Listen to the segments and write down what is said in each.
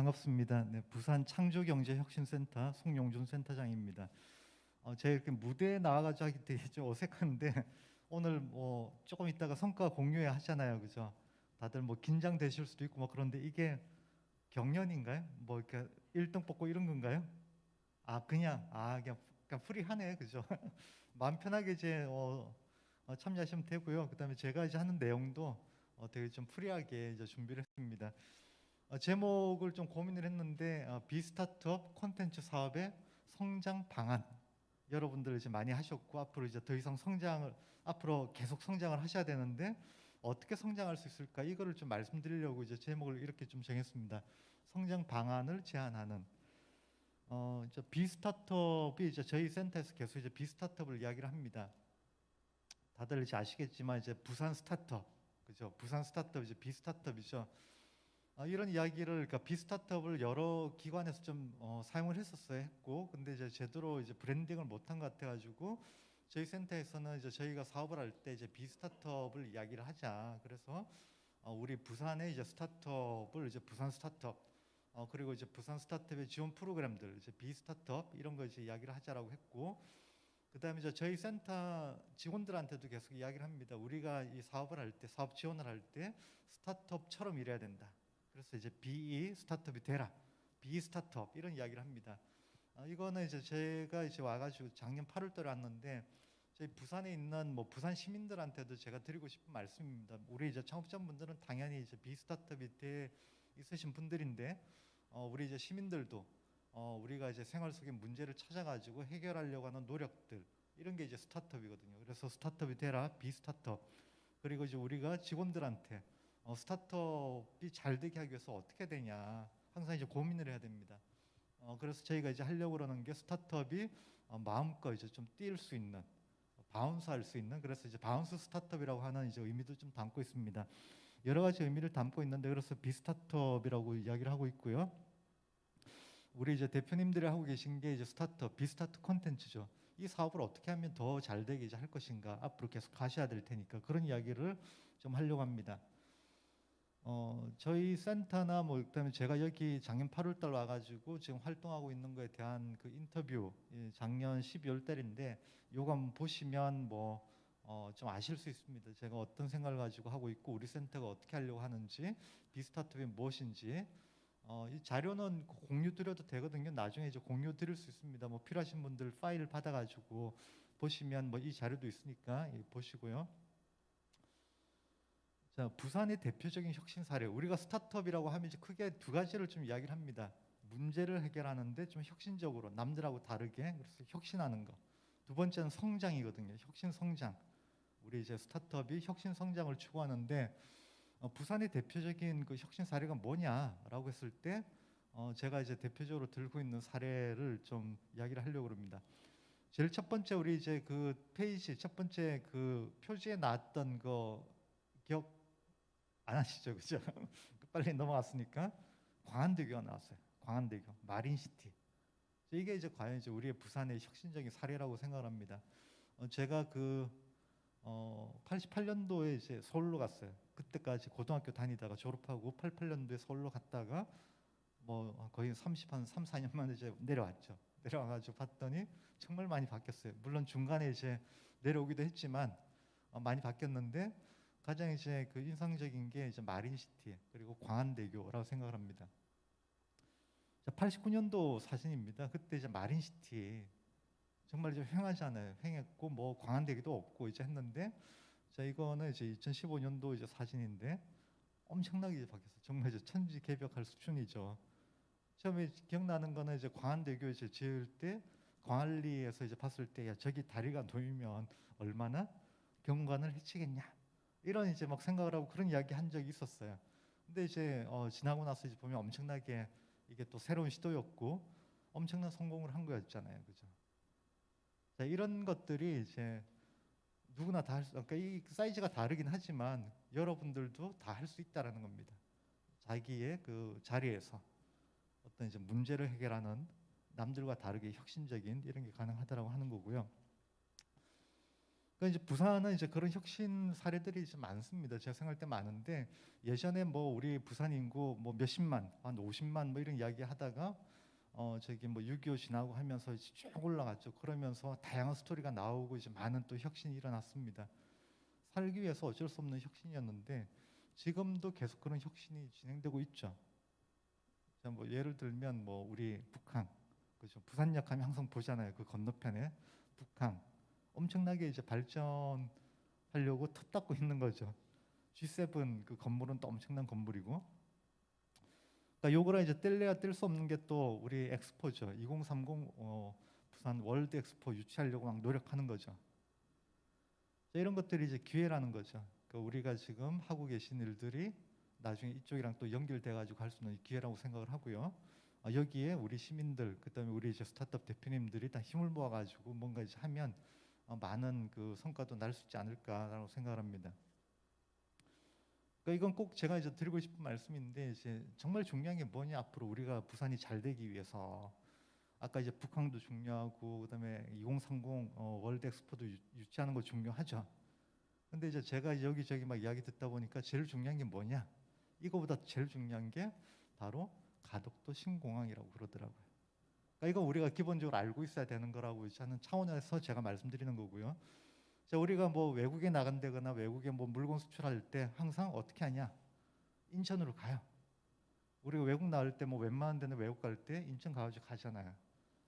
반갑습니다. 네, 부산 창조경제혁신센터 송용준 센터장입니다. 제가 이렇게 무대에 나와가지고 하기 되게 좀 어색한데 오늘 뭐 조금 있다가 성과 공유회 하잖아요, 그죠? 다들 뭐 긴장되실 수도 있고 뭐 그런데 이게 경연인가요? 뭐 이렇게 1등 뽑고 이런 건가요? 그냥 프리하네, 그죠? 마음 편하게 이제 참여하시면 되고요. 그다음에 제가 이제 하는 내용도 되게 좀 프리하게 이제 준비를 했습니다. 제목을 좀 고민을 했는데 비스타트업 콘텐츠 사업의 성장 방안, 여러분들 이제 많이 하셨고 앞으로 이제 더 이상 성장을 앞으로 계속 성장을 하셔야 되는데 어떻게 성장할 수 있을까, 이거를 좀 말씀드리려고 이제 제목을 이렇게 좀 정했습니다. 성장 방안을 제안하는. 이제 비스타트업이 이제 저희 센터에서 계속 이제 비스타트업을 이야기를 합니다. 다들 이제 아시겠지만 이제 부산 스타트업, 그죠? 부산 스타트업 이제 비스타트업이죠. 이런 이야기를, 그러니까 비스타트업을 여러 기관에서 좀 사용을 했고, 근데 이제 제대로 이제 브랜딩을 못한 것 같아가지고 저희 센터에서는 이제 저희가 사업을 할 때 이제 비스타트업을 이야기를 하자. 그래서 우리 부산의 이제 스타트업을 이제 부산 스타트업, 그리고 이제 부산 스타트업의 지원 프로그램들 이제 비스타트업 이런 거 이제 이야기를 하자라고 했고, 그다음에 이제 저희 센터 직원들한테도 계속 이야기를 합니다. 우리가 이 사업을 할 때, 사업 지원을 할 때 스타트업처럼 일해야 된다. 그래서 이제 BE 스타트업이 되라, B 스타트업 이런 이야기를 합니다. 이거는 이제 제가 이제 와가지고 작년 8월달에 왔는데 저희 부산에 있는 뭐 부산 시민들한테도 제가 드리고 싶은 말씀입니다. 우리 이제 창업자분들은 당연히 이제 B 스타트업이 돼 있으신 분들인데 우리 이제 시민들도 우리가 이제 생활 속의 문제를 찾아가지고 해결하려고 하는 노력들, 이런 게 이제 스타트업이거든요. 그래서 스타트업이 되라, B 스타트업. 그리고 이제 우리가 직원들한테 스타트업이 잘 되게 하기 위해서 어떻게 되냐 항상 이제 고민을 해야 됩니다. 그래서 저희가 이제 하려고 그러는 게 스타트업이 마음껏 이제 좀 뛸 수 있는, 바운스 할 수 있는, 그래서 이제 바운스 스타트업이라고 하는 이제 의미도 좀 담고 있습니다. 여러 가지 의미를 담고 있는데, 그래서 비스타트업이라고 이야기를 하고 있고요. 우리 이제 대표님들이 하고 계신 게 이제 스타트업, 비스타트 콘텐츠죠. 이 사업을 어떻게 하면 더 잘 되게 이제 할 것인가, 앞으로 계속 가셔야 될 테니까 그런 이야기를 좀 하려고 합니다. 저희 센터나 뭐 그다음에 제가 여기 작년 8월 달 와가지고 지금 활동하고 있는 거에 대한 그 인터뷰, 작년 12월 달인데 요거 한번 보시면 뭐 좀 아실 수 있습니다. 제가 어떤 생각을 가지고 하고 있고 우리 센터가 어떻게 하려고 하는지, 비스타트업이 무엇인지. 이 자료는 공유 드려도 되거든요. 나중에 이제 공유 드릴 수 있습니다. 뭐 필요하신 분들 파일 받아가지고 보시면 뭐 이 자료도 있으니까 보시고요. 자, 부산의 대표적인 혁신 사례. 우리가 스타트업이라고 하면 이제 크게 두 가지를 좀 이야기를 합니다. 문제를 해결하는데 좀 혁신적으로 남들하고 다르게, 그래서 혁신하는 거. 두 번째는 성장이거든요. 혁신 성장. 우리 이제 스타트업이 혁신 성장을 추구하는데 부산의 대표적인 그 혁신 사례가 뭐냐라고 했을 때 제가 이제 대표적으로 들고 있는 사례를 좀 이야기를 하려고 합니다. 제일 첫 번째, 우리 이제 그 페이지 첫 번째 그 표지에 나왔던 거 기억 안 하시죠, 그죠? 빨리 넘어갔으니까 광안대교가 나왔어요. 광안대교, 마린시티. 이게 이제 과연 이제 우리의 부산의 혁신적인 사례라고 생각을 합니다. 제가 그 88년도에 이제 서울로 갔어요. 그때까지 고등학교 다니다가 졸업하고 88년도에 서울로 갔다가 뭐 거의 3, 4년 만에 이제 내려왔죠. 내려와가지고 봤더니 정말 많이 바뀌었어요. 물론 중간에 이제 내려오기도 했지만 많이 바뀌었는데 가장 이제 그 인상적인 게 이제 마린시티 그리고 광안대교라고 생각을 합니다. 89년도 사진입니다. 그때 이제 마린시티 정말 이제 횡하잖아요. 횡했고 뭐 광안대교도 없고 이제 했는데, 자 이거는 이제 2015년도 이제 사진인데 엄청나게 이제 바뀌었어요. 정말 이제 천지개벽할 수준이죠. 처음에 기억나는 거는 이제 광안대교 이제 지을 때 광안리에서 이제 봤을 때 야 저기 다리가 놓이면 얼마나 경관을 해치겠냐, 이런 이제 막 생각을 하고 그런 이야기 한 적이 있었어요. 근데 이제 지나고 나서 이제 보면 엄청나게 이게 또 새로운 시도였고 엄청난 성공을 한 거였잖아요, 그죠? 자, 이런 것들이 이제 누구나 다 할 수, 그러니까 이 사이즈가 다르긴 하지만 여러분들도 다 할 수 있다라는 겁니다. 자기의 그 자리에서 어떤 이제 문제를 해결하는, 남들과 다르게 혁신적인 이런 게 가능하다라고 하는 거고요. 그러니까 이제 부산은 이제 그런 혁신 사례들이 이제 많습니다. 제가 생각할 때 많은데 예전에 뭐 우리 부산 인구 뭐 몇십만, 한 50만 뭐 이런 이야기 하다가 저기 뭐 6.25 지나고 하면서 이제 쭉 올라갔죠. 그러면서 다양한 스토리가 나오고 이제 많은 또 혁신이 일어났습니다. 살기 위해서 어쩔 수 없는 혁신이었는데 지금도 계속 그런 혁신이 진행되고 있죠. 자, 뭐 예를 들면 뭐 우리 북한, 그죠? 부산역 하면 항상 보잖아요. 그 건너편에 북한 엄청나게 이제 발전하려고 터 닦고 있는 거죠. G7 그 건물은 또 엄청난 건물이고, 그러니까 요거랑 이제 뗄래야 뗄 수 없는 게 또 우리 엑스포죠. 2030 부산 월드 엑스포 유치하려고 막 노력하는 거죠. 자, 이런 것들이 이제 기회라는 거죠. 그러니까 우리가 지금 하고 계신 일들이 나중에 이쪽이랑 또 연결돼 가지고 할 수 있는 기회라고 생각을 하고요. 여기에 우리 시민들, 그다음에 우리 이제 스타트업 대표님들이 다 힘을 모아 가지고 뭔가 이제 하면 많은 그 성과도 날 수 있지 않을까라고 생각을 합니다. 그러니까 이건 꼭 제가 이제 드리고 싶은 말씀인데 이제 정말 중요한 게 뭐냐, 앞으로 우리가 부산이 잘 되기 위해서 아까 이제 북항도 중요하고 그다음에 2030 월드 엑스포도 유치하는 거 중요하죠. 근데 이제 제가 여기저기 막 이야기 듣다 보니까 제일 중요한 게 뭐냐? 이거보다 제일 중요한 게 바로 가덕도 신공항이라고 그러더라고요. 그러니까 이거 우리가 기본적으로 알고 있어야 되는 거라고 하는 차원에서 제가 말씀드리는 거고요. 자, 우리가 뭐 외국에 나간다거나 외국에 뭐 물건 수출할 때 항상 어떻게 하냐? 인천으로 가요. 우리가 외국 나올 때 뭐 웬만한 데는 외국 갈 때 인천 가가지고 가잖아요.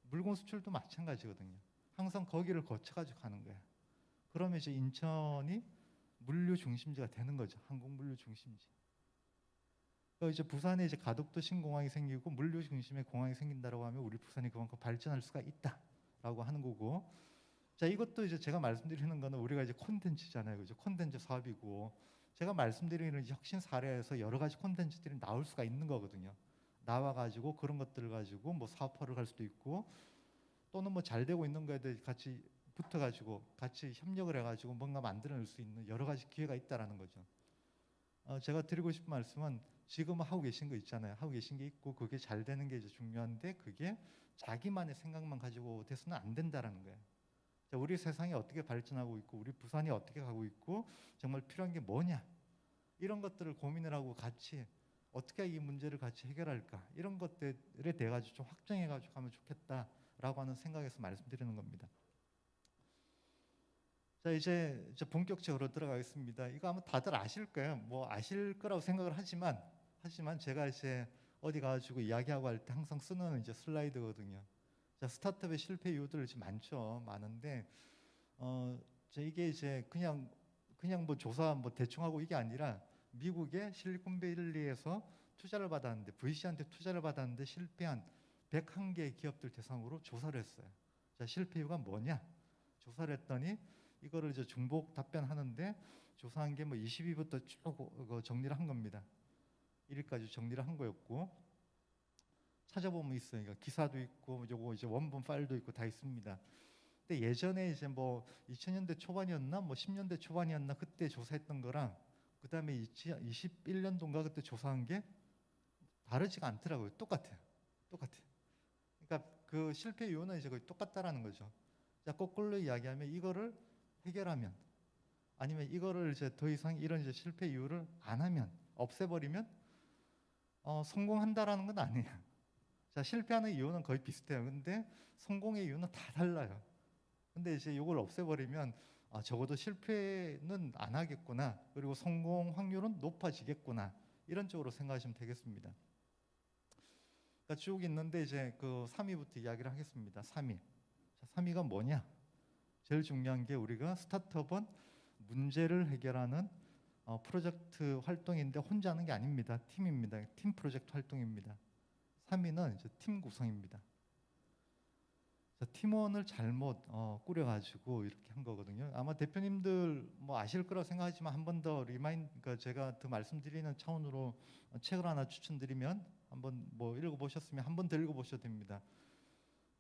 물건 수출도 마찬가지거든요. 항상 거기를 거쳐가지고 가는 거예요. 그러면 이제 인천이 물류 중심지가 되는 거죠. 항공 물류 중심지. 그러니까 이제 부산에 이제 가덕도 신공항이 생기고 물류 중심의 공항이 생긴다라고 하면 우리 부산이 그만큼 발전할 수가 있다라고 하는 거고. 자, 이것도 이제 제가 말씀드리는 거는 우리가 이제 콘텐츠잖아요. 그죠? 콘텐츠 사업이고 제가 말씀드리는 혁신 사례에서 여러 가지 콘텐츠들이 나올 수가 있는 거거든요. 나와 가지고 그런 것들을 가지고 뭐 사업화를 할 수도 있고 또는 뭐 잘 되고 있는 거에 대해 같이 붙어 가지고 같이 협력을 해 가지고 뭔가 만들어낼 수 있는 여러 가지 기회가 있다라는 거죠. 제가 드리고 싶은 말씀은 지금 하고 계신 거 있잖아요. 하고 계신 게 있고 그게 잘 되는 게 이제 중요한데 그게 자기만의 생각만 가지고 돼서는 안 된다라는 거예요. 자, 우리 세상이 어떻게 발전하고 있고 우리 부산이 어떻게 가고 있고 정말 필요한 게 뭐냐, 이런 것들을 고민을 하고 같이 어떻게 이 문제를 같이 해결할까, 이런 것들에 대해 가지고 좀 확정해 가지고 하면 좋겠다라고 하는 생각에서 말씀드리는 겁니다. 자, 이제 본격적으로 들어가겠습니다. 이거 아마 다들 아실 거예요. 뭐 아실 거라고 생각을 하지만 제가 이제 어디 가가지고 이야기하고 할 때 항상 쓰는 이제 슬라이드거든요. 자, 스타트업의 실패 이유들 지금 많죠. 많은데 이게 이제 그냥 뭐 조사 뭐 대충 하고 이게 아니라 미국의 실리콘밸리에서 투자를 받았는데 VC한테 투자를 받았는데 실패한 101개 기업들 대상으로 조사를 했어요. 자, 실패 이유가 뭐냐? 조사를 했더니 이거를 이제 중복 답변하는데 조사한 게 뭐 20위부터 쭉 정리를 한 겁니다. 1위까지 정리를 한 거였고 찾아보면 있어요. 그러니까 기사도 있고 요거 이제 원본 파일도 있고 다 있습니다. 근데 예전에 이제 뭐 2000년대 초반이었나 뭐 10년대 초반이었나 그때 조사했던 거랑 그다음에 21년도인가 그때 조사한 게 다르지가 않더라고요. 똑같아요. 똑같아요. 그러니까 그 실패 이유는 이제 거의 똑같다라는 거죠. 자, 거꾸로 이야기하면 이거를 해결하면 아니면 이거를 이제 더 이상 이런 이제 실패 이유를 안 하면 없애버리면 성공한다라는 건 아니에요. 자, 실패하는 이유는 거의 비슷해요. 근데 성공의 이유는 다 달라요. 근데 이제 이걸 없애버리면 적어도 실패는 안 하겠구나. 그리고 성공 확률은 높아지겠구나. 이런 쪽으로 생각하시면 되겠습니다. 그러니까 쭉 있는데 이제 그 3위부터 이야기를 하겠습니다. 3위. 자, 3위가 뭐냐? 제일 중요한 게 우리가 스타트업은 문제를 해결하는 프로젝트 활동인데 혼자 하는 게 아닙니다. 팀입니다. 팀 프로젝트 활동입니다. 3위는 이제 팀 구성입니다. 팀원을 잘못 꾸려가지고 이렇게 한 거거든요. 아마 대표님들 뭐 아실 거라고 생각하지만 한 번 더 그러니까 제가 더 말씀드리는 차원으로 책을 하나 추천드리면 한번 뭐 읽어보셨으면 한 번 더 읽어보셔도 됩니다.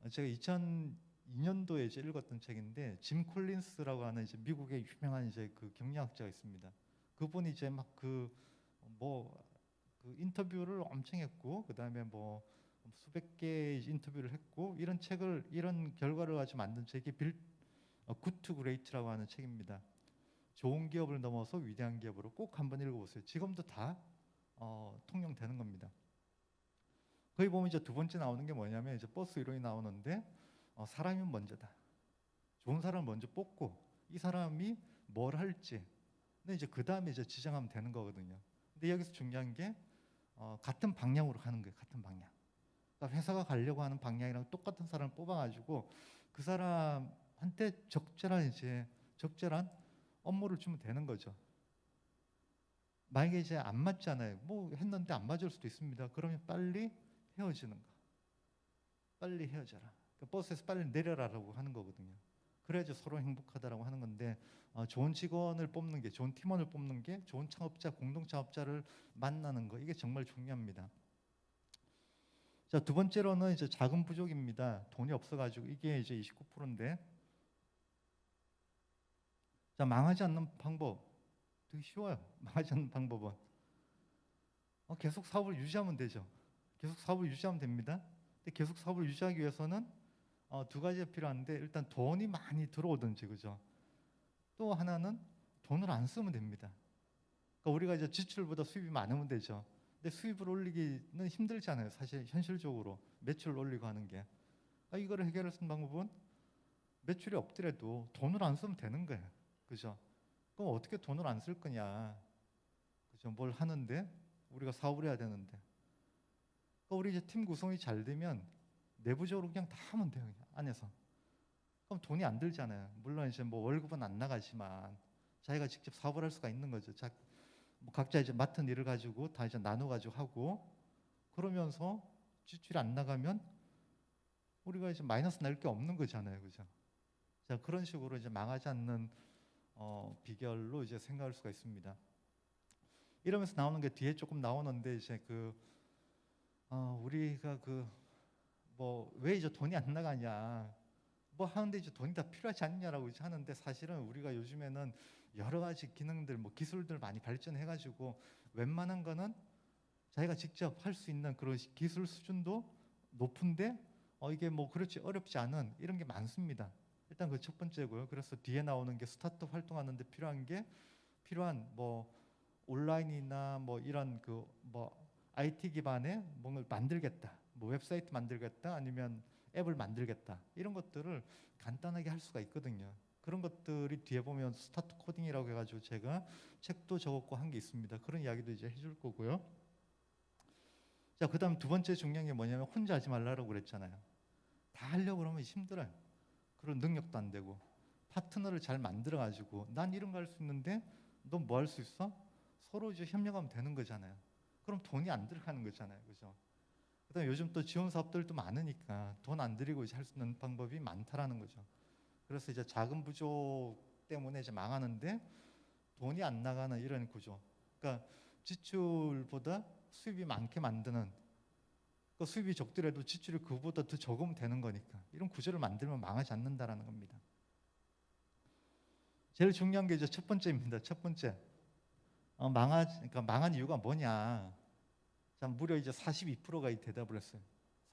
제가 2002년도에 이제 읽었던 책인데 짐 콜린스라고 하는 이제 미국의 유명한 이제 그 경영학자가 있습니다. 그분이 이제 막 그 인터뷰를 엄청 했고 그다음에 뭐 수백 개의 인터뷰를 했고 이런 결과를 가지고 만든 책이 굿 투 그레이트라고 하는 책입니다. 좋은 기업을 넘어서 위대한 기업으로 꼭 한번 읽어보세요. 지금도 다 통용되는 겁니다. 거기 보면 이제 두 번째 나오는 게 뭐냐면 이제 버스 이론이 나오는데 사람이 먼저다. 좋은 사람을 먼저 뽑고 이 사람이 뭘 할지 근데 이제 그 다음에 이제 지정하면 되는 거거든요. 근데 여기서 중요한 게 같은 방향으로 가는 거예요. 같은 방향. 그러니까 회사가 가려고 하는 방향이랑 똑같은 사람을 뽑아가지고 그 사람한테 적절한 업무를 주면 되는 거죠. 만약에 이제 안 맞잖아요. 뭐 했는데 안 맞을 수도 있습니다. 그러면 빨리 헤어지는 거. 빨리 헤어져라. 그러니까 버스에서 빨리 내려라라고 하는 거거든요. 그래야지 서로 행복하다라고 하는 건데 좋은 직원을 뽑는 게, 좋은 팀원을 뽑는 게, 좋은 창업자, 공동 창업자를 만나는 거 이게 정말 중요합니다. 자, 두 번째로는 이제 자금 부족입니다. 돈이 없어가지고 이게 이제 29%인데, 자 망하지 않는 방법 되게 쉬워요. 망하지 않는 방법은 계속 사업을 유지하면 되죠. 계속 사업을 유지하면 됩니다. 근데 계속 사업을 유지하기 위해서는 두 가지가 필요한데 일단 돈이 많이 들어오든지 그죠. 또 하나는 돈을 안 쓰면 됩니다. 그러니까 우리가 이제 지출보다 수입이 많으면 되죠. 근데 수입을 올리기는 힘들잖아요. 사실 현실적으로 매출을 올리고 하는 게. 이거를 해결할 수 있는 방법은 매출이 없더라도 돈을 안 쓰면 되는 거예요. 그죠? 그럼 어떻게 돈을 안 쓸 거냐? 그죠? 뭘 하는데 우리가 사업을 해야 되는데. 그러니까 우리 이제 팀 구성이 잘 되면 내부적으로 그냥 다 하면 돼요. 그냥 안에서. 그럼 돈이 안 들잖아요. 물론 이제 뭐 월급은 안 나가지만 자기가 직접 사업을 할 수가 있는 거죠. 뭐 각자 이제 맡은 일을 가지고 다 이제 나눠 가지고 하고 그러면서 지출이 안 나가면 우리가 이제 마이너스 날 게 없는 거잖아요, 그죠? 자 그런 식으로 이제 망하지 않는 비결로 이제 생각할 수가 있습니다. 이러면서 나오는 게 뒤에 조금 나오는데 이제 우리가 뭐 왜 이제 돈이 안 나가냐 뭐 하는데 이제 돈이 다 필요하지 않냐라고 이제 하는데 사실은 우리가 요즘에는 여러 가지 기능들 뭐 기술들 많이 발전해 가지고 웬만한 거는 자기가 직접 할 수 있는 그런 기술 수준도 높은데 이게 뭐 그렇지 어렵지 않은 이런 게 많습니다. 일단 그 첫 번째고요. 그래서 뒤에 나오는 게 스타트업 활동하는데 필요한 뭐 온라인이나 뭐 이런 뭐 IT 기반의 뭔가를 만들겠다. 뭐 웹사이트 만들겠다 아니면 앱을 만들겠다. 이런 것들을 간단하게 할 수가 있거든요. 그런 것들이 뒤에 보면 스타트 코딩이라고 해가지고 제가 책도 적었고 한 게 있습니다. 그런 이야기도 이제 해줄 거고요. 자, 그다음 두 번째 중요한 게 뭐냐면 혼자 하지 말라고 그랬잖아요. 다 하려고 그러면 힘들어요. 그런 능력도 안 되고 파트너를 잘 만들어 가지고 난 이런 거 할 수 있는데 너 뭐 할 수 있어? 서로 이제 협력하면 되는 거잖아요. 그럼 돈이 안 들어가는 거잖아요. 그죠? 그다음에 요즘 또 지원 사업들도 많으니까 돈 안 들이고 이제 할 수 있는 방법이 많다라는 거죠. 그래서 이제 자금 부족 때문에 이제 망하는데 돈이 안 나가는 이런 구조. 그러니까 지출보다 수입이 많게 만드는 그 수입이 적더라도 지출이 그보다 더 적으면 되는 거니까 이런 구조를 만들면 망하지 않는다라는 겁니다. 제일 중요한 게 이제 첫 번째입니다. 첫 번째 그러니까 망한 이유가 뭐냐? 자, 무려 이제 42%가 이 대답을 했어요.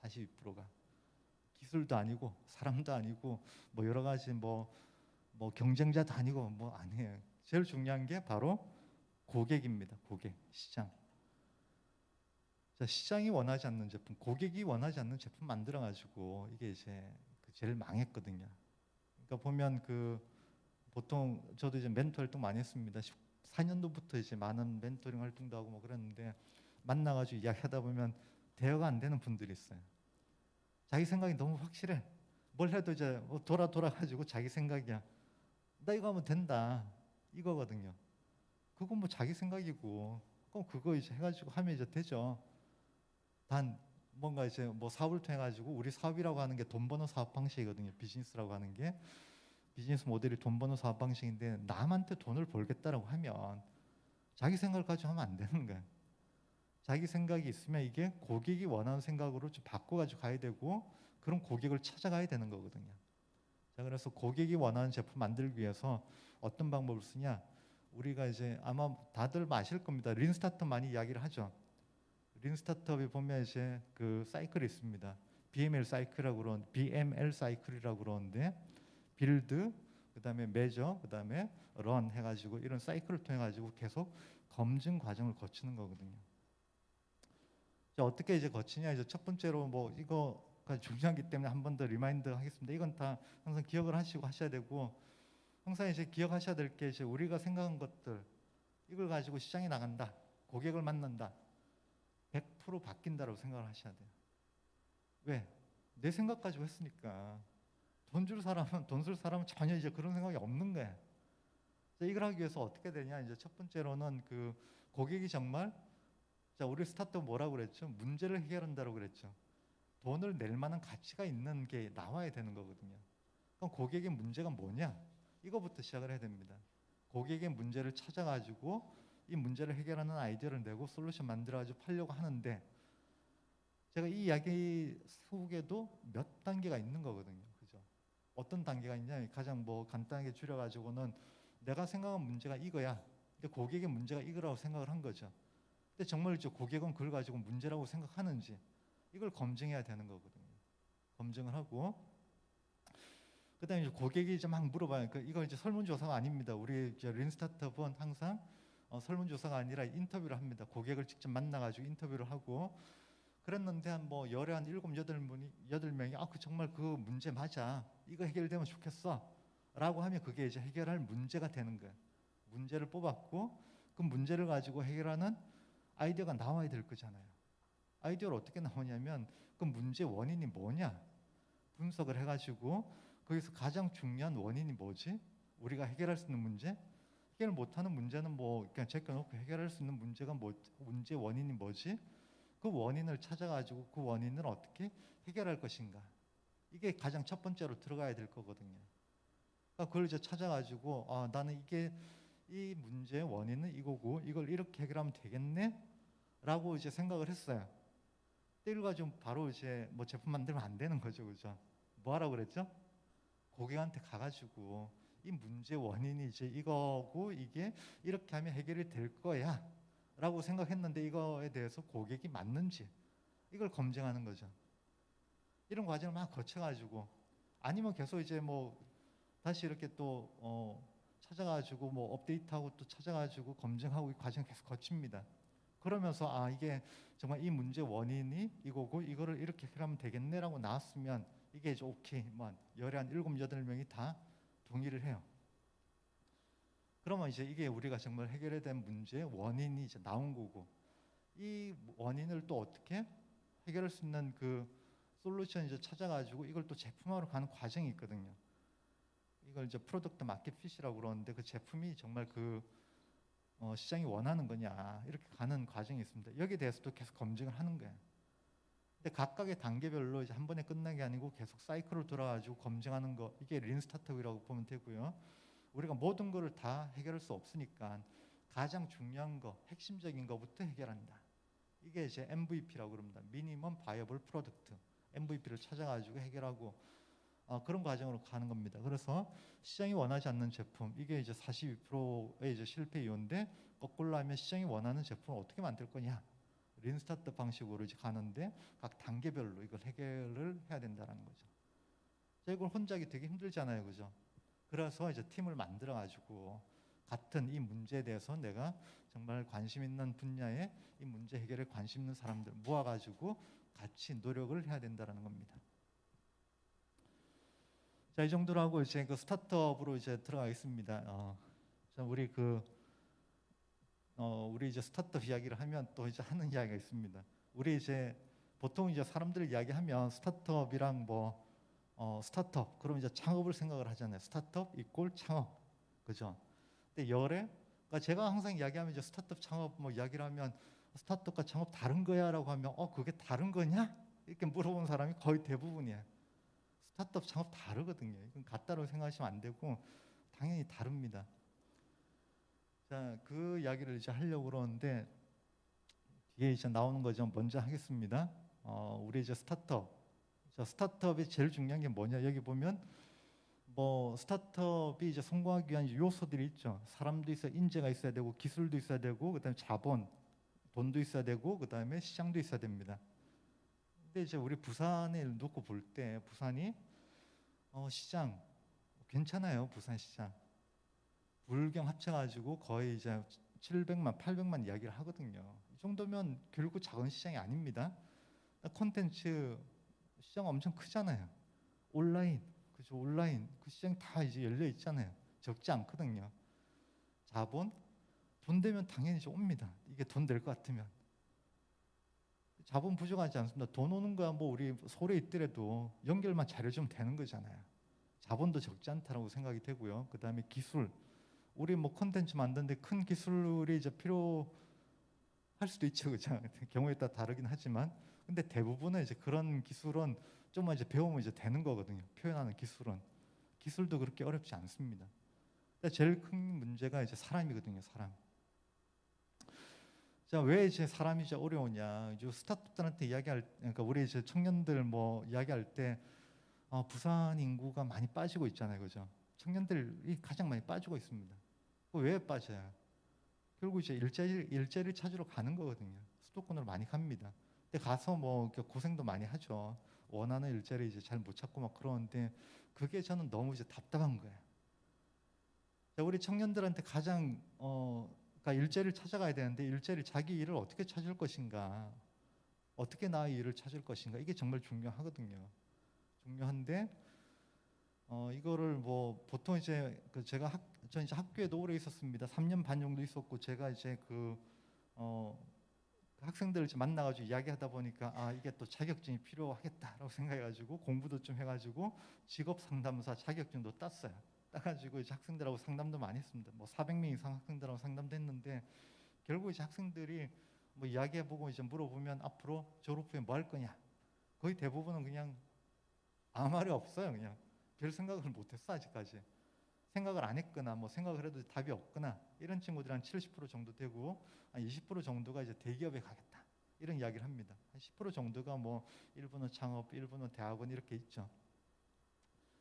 42%가 기술도 아니고 사람도 아니고 뭐 여러 가지 뭐 경쟁자도 아니고 뭐 아니에요. 제일 중요한 게 바로 고객입니다. 고객, 시장. 자, 시장이 원하지 않는 제품, 고객이 원하지 않는 제품 만들어 가지고 이게 이제 제일 망했거든요. 그러니까 보면 보통 저도 이제 멘토 활동 많이 했습니다. 14년도부터 이제 많은 멘토링 활동도 하고 뭐 그랬는데 만나가지고 이야기하다 보면 대화가 안 되는 분들이 있어요. 자기 생각이 너무 확실해. 뭘 해도 이제 뭐 돌아가지고 자기 생각이야. 나 이거 하면 된다. 이거거든요. 그건 뭐 자기 생각이고, 그럼 그거 이제 해가지고 하면 이제 되죠. 단 뭔가 이제 뭐 사업을 통해 가지고 우리 사업이라고 하는 게 돈 버는 사업 방식이거든요. 비즈니스라고 하는 게 비즈니스 모델이 돈 버는 사업 방식인데 남한테 돈을 벌겠다라고 하면 자기 생각을 가지고 하면 안 되는 거예요. 자기 생각이 있으면 이게 고객이 원하는 생각으로 좀 바꿔가지고 가야 되고 그런 고객을 찾아가야 되는 거거든요. 자, 그래서 고객이 원하는 제품 만들기 위해서 어떤 방법을 쓰냐? 우리가 이제 아마 다들 아실 겁니다. 린 스타트업 많이 이야기를 하죠. 린 스타트업에 보면 이제 사이클이 있습니다. BML 사이클이라고 그러는데 빌드, 그다음에 메저, 그다음에 런 해가지고 이런 사이클을 통해 가지고 계속 검증 과정을 거치는 거거든요. 자, 어떻게 이제 거치냐? 이제 첫 번째로 뭐 이거가 중요하기 때문에 한 번 더 리마인드 하겠습니다. 이건 다 항상 기억을 하시고 하셔야 되고, 항상 이제 기억하셔야 될 게 이제 우리가 생각한 것들 이걸 가지고 시장에 나간다, 고객을 만난다, 100% 바뀐다라고 생각을 하셔야 돼요. 왜? 내 생각 가지고 했으니까. 돈 줄 사람은 돈 쓸 사람은 전혀 이제 그런 생각이 없는 거야. 자, 이걸 하기 위해서 어떻게 되냐? 이제 첫 번째로는 그 고객이 정말, 자, 우리 스타트업 뭐라고 그랬죠? 문제를 해결한다고 그랬죠. 돈을 낼 만한 가치가 있는 게 나와야 되는 거거든요. 그럼 고객의 문제가 뭐냐? 이거부터 시작을 해야 됩니다. 고객의 문제를 찾아가지고 이 문제를 해결하는 아이디어를 내고 솔루션 만들어가지고 팔려고 하는데, 제가 이 이야기 속에도 몇 단계가 있는 거거든요. 그죠? 어떤 단계가 있냐? 가장 뭐 간단하게 줄여가지고는 내가 생각한 문제가 이거야. 근데 고객의 문제가 이거라고 생각을 한 거죠. 근데 정말 이제 고객은 그걸 가지고 문제라고 생각하는지 이걸 검증해야 되는 거거든요. 검증을 하고, 그다음에 이제 고객이 이제 막 물어봐요. 이거 이제 설문조사가 아닙니다. 우리 이제 린 스타트업은 항상 설문조사가 아니라 인터뷰를 합니다. 고객을 직접 만나가지고 인터뷰를 하고, 그랬는데 한 뭐 열에 한 7, 8명이 그 정말 그 문제 맞아. 이거 해결되면 좋겠어. 라고 하면 그게 이제 해결할 문제가 되는 거예요. 문제를 뽑았고 그 문제를 가지고 해결하는 아이디어가 나와야 될 거잖아요. 아이디어를 어떻게 나오냐면 그 문제 원인이 뭐냐 분석을 해가지고 거기서 가장 중요한 원인이 뭐지? 우리가 해결할 수 있는 문제? 해결 못하는 문제는 뭐 그냥 제껴놓고 해결할 수 있는 문제가 뭐 문제 원인이 뭐지? 그 원인을 찾아가지고 그 원인을 어떻게 해결할 것인가? 이게 가장 첫 번째로 들어가야 될 거거든요. 그러니까 그걸 이제 찾아가지고 나는 이게 이 문제의 원인은 이거고 이걸 이렇게 해결하면 되겠네? 라고 이제 생각을 했어요. 이걸 가지고 바로 이제 뭐 제품 만들면 안 되는 거죠. 그죠? 뭐 하라고 그랬죠? 고객한테 가가지고 이 문제 원인이 이제 이거고 이게 이렇게 하면 해결이 될 거야 라고 생각했는데 이거에 대해서 고객이 맞는지 이걸 검증하는 거죠. 이런 과정을 막 거쳐가지고, 아니면 계속 이제 뭐 다시 이렇게 또 찾아가지고 뭐 업데이트하고 또 찾아가지고 검증하고 이 과정을 계속 거칩니다. 그러면서 이게 정말 이 문제 원인이 이거고 이거를 이렇게 해결하면 되겠네라고 나왔으면 이게 이제 오케이, 뭐 열에 한 7, 8명이 다 동의를 해요. 그러면 이제 이게 우리가 정말 해결해야 될 문제의 원인이 이제 나온 거고, 이 원인을 또 어떻게 해결할 수 있는 그 솔루션 이제 찾아가지고 이걸 또 제품화로 가는 과정이 있거든요. 이걸 이제 프로덕트 마켓 핏이라고 그러는데 그 제품이 정말 그 시장이 원하는 거냐 이렇게 가는 과정이 있습니다. 여기에 대해서도 계속 검증을 하는 거예요. 근데 각각의 단계별로 이제 한 번에 끝난 게 아니고 계속 사이클로 돌아가지고 검증하는 거, 이게 린 스타트업이라고 보면 되고요. 우리가 모든 거를 다 해결할 수 없으니까 가장 중요한 거, 핵심적인 거부터 해결한다. 이게 이제 MVP라고 그럽니다. 미니멈 바이어블 프로덕트. MVP를 찾아가지고 해결하고 그런 과정으로 가는 겁니다. 그래서 시장이 원하지 않는 제품, 이게 이제 42%의 이제 실패 이유인데, 거꾸로 하면 시장이 원하는 제품을 어떻게 만들 거냐? 린 스타트 방식으로 이제 가는데 각 단계별로 이걸 해결을 해야 된다는 거죠. 자, 이걸 혼자 하기 되게 힘들잖아요, 그죠? 그래서 이제 팀을 만들어 가지고 같은 이 문제에 대해서 내가 정말 관심 있는 분야에 이 문제 해결에 관심 있는 사람들 모아 가지고 같이 노력을 해야 된다는 겁니다. 자, 이 정도로 하고 이제 그 스타트업으로 이제 들어가겠습니다. 자, 우리 이제 스타트업 이야기를 하면 또 이제 하는 이야기가 있습니다. 우리 이제 보통 이제 사람들 이야기하면 스타트업이랑 뭐 스타트업 그럼 이제 창업을 생각을 하잖아요. 스타트업 이꼴 창업, 그죠? 근데 그러니까 제가 항상 이야기하면 이제 스타트업 창업 뭐 이야기를 하면 스타트업과 창업 다른 거야라고 하면 그게 다른 거냐? 이렇게 물어보는 사람이 거의 대부분이에요. 스타트업 창업 다르거든요. 이건 같다고 생각하시면 안 되고 당연히 다릅니다. 자, 그 이야기를 이제 하려고 그러는데 뒤에 이제 나오는 거 좀 먼저 하겠습니다. 우리 이제 스타트업. 자, 스타트업이 제일 중요한 게 뭐냐? 여기 보면 뭐 스타트업이 이제 성공하기 위한 요소들이 있죠. 사람도 있어야, 인재가 있어야 되고, 기술도 있어야 되고, 그다음에 자본, 돈도 있어야 되고, 그다음에 시장도 있어야 됩니다. 근데 이제 우리 부산을 놓고 볼 때 부산이 시장, 괜찮아요. 부산시장 불경 합쳐가지고 거의 이제 700만, 800만 이야기를 하거든요. 이 정도면 결국 작은 시장이 아닙니다. 콘텐츠 시장 엄청 크잖아요. 온라인, 그죠? 온라인 그 시장 다 이제 열려 있잖아요. 적지 않거든요. 자본, 돈 되면 당연히 이제 옵니다. 이게 돈 될 것 같으면. 자본 부족하지 않습니다. 돈 오는 거야 뭐 우리 서울에 있더라도 연결만 잘해주면 되는 거잖아요. 자본도 적지 않다라고 생각이 되고요. 그 다음에 기술, 우리 뭐 콘텐츠 만드는데 큰 기술이 이제 필요할 수도 있죠, 그죠? 경우에 따라 다르긴 하지만, 근데 대부분은 이제 그런 기술은 좀만 이제 배우면 이제 되는 거거든요. 표현하는 기술은 기술도 그렇게 어렵지 않습니다. 근데 제일 큰 문제가 이제 사람이거든요, 사람. 자, 왜 이제 사람이 이제 어려우냐? 이제 스타트업들한테 그러니까 우리 이제 청년들 뭐 이야기할 때 부산 인구가 많이 빠지고 있잖아요, 그죠? 청년들이 가장 많이 빠지고 있습니다. 왜 빠져요? 결국 이제 일자리를 찾으러 가는 거거든요. 수도권으로 많이 갑니다. 근데 가서 뭐 고생도 많이 하죠. 원하는 일자리 이제 잘 못 찾고 막 그러는데 그게 저는 너무 이제 답답한 거예요. 자, 우리 청년들한테 가장 그러니까 일자리를 찾아가야 되는데 일자리 자기 일을 어떻게 찾을 것인가, 어떻게 나의 일을 찾을 것인가, 이게 정말 중요하거든요. 중요한데 이거를 뭐 보통 이제 저 이제 학교에도 오래 있었습니다. 3년 반 정도 있었고 제가 이제 학생들을 좀 만나가지고 이야기하다 보니까 이게 또 자격증이 필요하겠다라고 생각해가지고 공부도 좀 해가지고 직업 상담사 자격증도 땄어요. 따가지고 이제 학생들하고 상담도 많이 했습니다. 뭐 400명 이상 학생들하고 상담도 했는데 결국 이제 학생들이 뭐 이야기해보고 이제 물어보면 앞으로 졸업 후에 뭐 할 거냐? 거의 대부분은 그냥 아무 말이 없어요. 그냥 별 생각을 못했어 아직까지. 생각을 안 했거나 뭐 생각을 해도 답이 없거나 이런 친구들 한 70% 정도 되고 한 20% 정도가 이제 대기업에 가겠다 이런 이야기를 합니다. 한 10% 정도가 뭐 일부는 창업, 일부는 대학원 이렇게 있죠.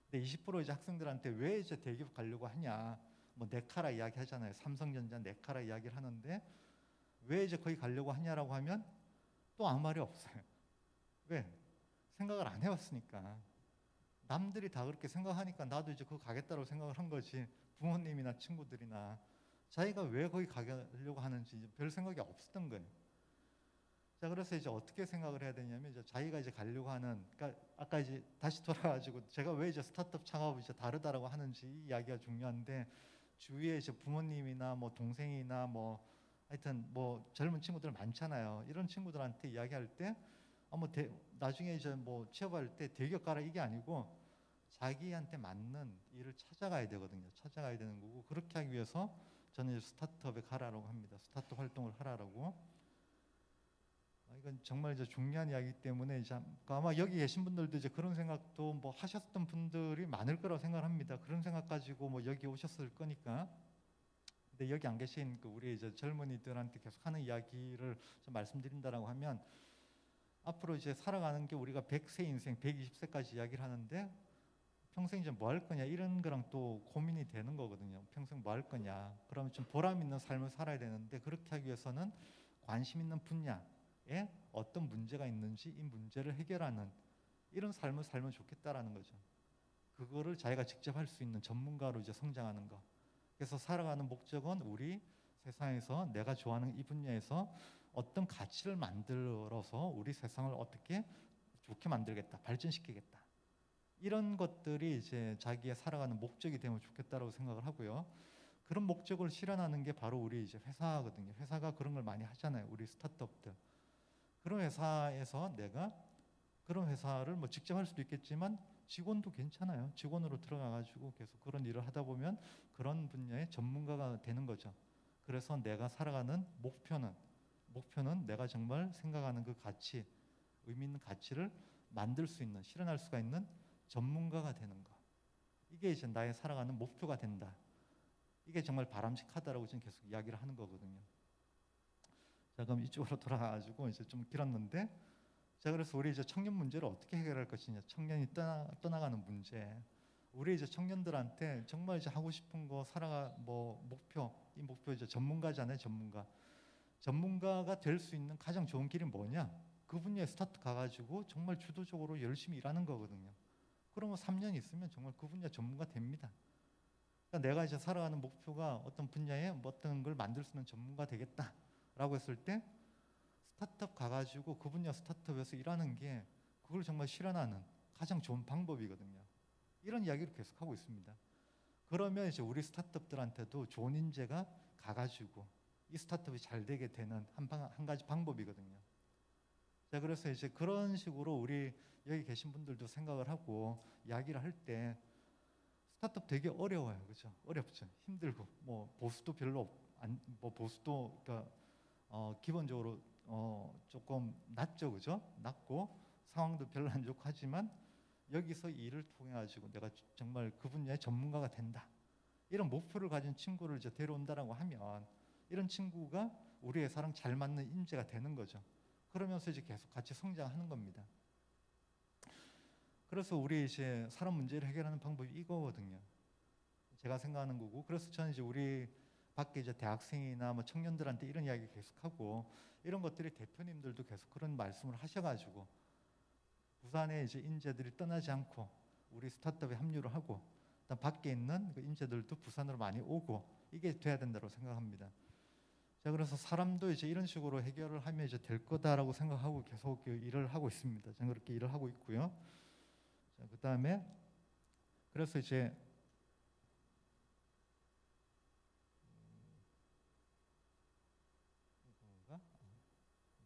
근데 20% 이제 학생들한테 왜 이제 대기업 가려고 하냐, 뭐 네카라 이야기 하잖아요. 삼성전자 네카라 이야기를 하는데 왜 이제 거기 가려고 하냐라고 하면 또 아무 말이 없어요. 왜? 생각을 안 해왔으니까. 남들이 다 그렇게 생각하니까 나도 이제 그거 가겠다고 생각을 한 거지. 부모님이나 친구들이나 자기가 왜 거기 가려고 하는지 별 생각이 없었던 거예요. 자, 그래서 이제 어떻게 생각을 해야 되냐면 이제 자기가 이제 가려고 하는, 그러니까 아까 이제 다시 돌아가지고 제가 왜 이제 스타트업 창업이 이제 다르다라고 하는지 이 이야기가 중요한데, 주위에 이제 부모님이나 뭐 동생이나 뭐 하여튼 뭐 젊은 친구들 많잖아요. 이런 친구들한테 이야기할 때 나중에 이제 뭐 취업할 때 대기업 가라 이게 아니고 자기한테 맞는 일을 찾아가야 되거든요. 찾아가야 되는 거고, 그렇게 하기 위해서 저는 이제 스타트업에 가라라고 합니다. 스타트업 활동을 하라라고. 이건 정말 이제 중요한 이야기이기 때문에 이제 아마 여기 계신 분들도 이제 그런 생각도 뭐 하셨던 분들이 많을 거라고 생각합니다. 그런 생각 가지고 뭐 여기 오셨을 거니까. 근데 여기 안 계신 우리 이제 젊은이들한테 계속 하는 이야기를 좀 말씀드린다라고 하면, 앞으로 이제 살아가는 게 우리가 100세 인생, 120세까지 이야기를 하는데 평생 이제 뭐 할 거냐 이런 거랑 또 고민이 되는 거거든요. 평생 뭐 할 거냐. 그러면 좀 보람 있는 삶을 살아야 되는데 그렇게 하기 위해서는 관심 있는 분야에 어떤 문제가 있는지 이 문제를 해결하는 이런 삶을 살면 좋겠다라는 거죠. 그거를 자기가 직접 할 수 있는 전문가로 이제 성장하는 거. 그래서 살아가는 목적은 우리 세상에서 내가 좋아하는 이 분야에서 어떤 가치를 만들어서 우리 세상을 어떻게 좋게 만들겠다, 발전시키겠다. 이런 것들이 이제 자기의 살아가는 목적이 되면 좋겠다라고 생각을 하고요. 그런 목적을 실현하는 게 바로 우리 이제 회사거든요. 회사가 그런 걸 많이 하잖아요. 우리 스타트업들. 그런 회사에서 내가 그런 회사를 뭐 직접 할 수도 있겠지만 직원도 괜찮아요. 직원으로 들어가가지고 계속 그런 일을 하다 보면 그런 분야의 전문가가 되는 거죠. 그래서 내가 살아가는 목표는 내가 정말 생각하는 그 가치, 의미 있는 가치를 만들 수 있는, 실현할 수가 있는 전문가가 되는 거. 이게 이제 나의 살아가는 목표가 된다. 이게 정말 바람직하다라고 지금 계속 이야기를 하는 거거든요. 자, 그럼 이쪽으로 돌아가가지고 이제 좀 길었는데, 자, 그래서 우리 이제 청년 문제를 어떻게 해결할 것이냐, 청년이 떠나가는 문제. 우리 이제 청년들한테 정말 이제 하고 싶은 거 뭐 이 목표 이제 전문가잖아요, 전문가. 전문가가 될 수 있는 가장 좋은 길이 뭐냐? 그 분야에 스타트 가가지고 정말 주도적으로 열심히 일하는 거거든요. 그러면 3년 있으면 정말 그 분야 전문가 됩니다. 그러니까 내가 이제 살아가는 목표가 어떤 분야에 뭐 어떤 걸 만들 수 있는 전문가 되겠다라고 했을 때 스타트업 가가지고 그 분야 스타트업에서 일하는 게 그걸 정말 실현하는 가장 좋은 방법이거든요. 이런 이야기를 계속하고 있습니다. 그러면 이제 우리 스타트업들한테도 좋은 인재가 가가지고 이 스타트업이 잘 되게 되는 한 가지 방법이거든요. 자, 그래서 이제 그런 식으로 우리 여기 계신 분들도 생각을 하고 이야기를 할 때 스타트업 되게 어려워요, 그렇죠? 어렵죠, 힘들고 뭐 보수도 별로 뭐 보수도 그러니까 기본적으로 조금 낮죠, 그죠? 낮고 상황도 별로 안 좋고 하지만 여기서 일을 통해 가지고 내가 정말 그 분야의 전문가가 된다, 이런 목표를 가진 친구를 이제 데려온다라고 하면 이런 친구가 우리 회사랑 잘 맞는 인재가 되는 거죠. 그러면서 이제 계속 같이 성장하는 겁니다. 그래서 우리 이제 사람 문제를 해결하는 방법이 이거거든요. 제가 생각하는 거고, 그래서 저는 이제 우리 밖에 이제 대학생이나 뭐 청년들한테 이런 이야기 계속하고, 이런 것들이 대표님들도 계속 그런 말씀을 하셔가지고 부산에 이제 인재들이 떠나지 않고 우리 스타트업에 합류를 하고, 일단 밖에 있는 그 인재들도 부산으로 많이 오고, 이게 돼야 된다고 생각합니다. 자, 그래서 사람도 이제 이런 식으로 해결을 하면 이제 될 거다라고 생각하고 계속 일을 하고 있습니다. 저는 그렇게 일을 하고 있고요. 자, 그다음에 그래서 이제 이건가?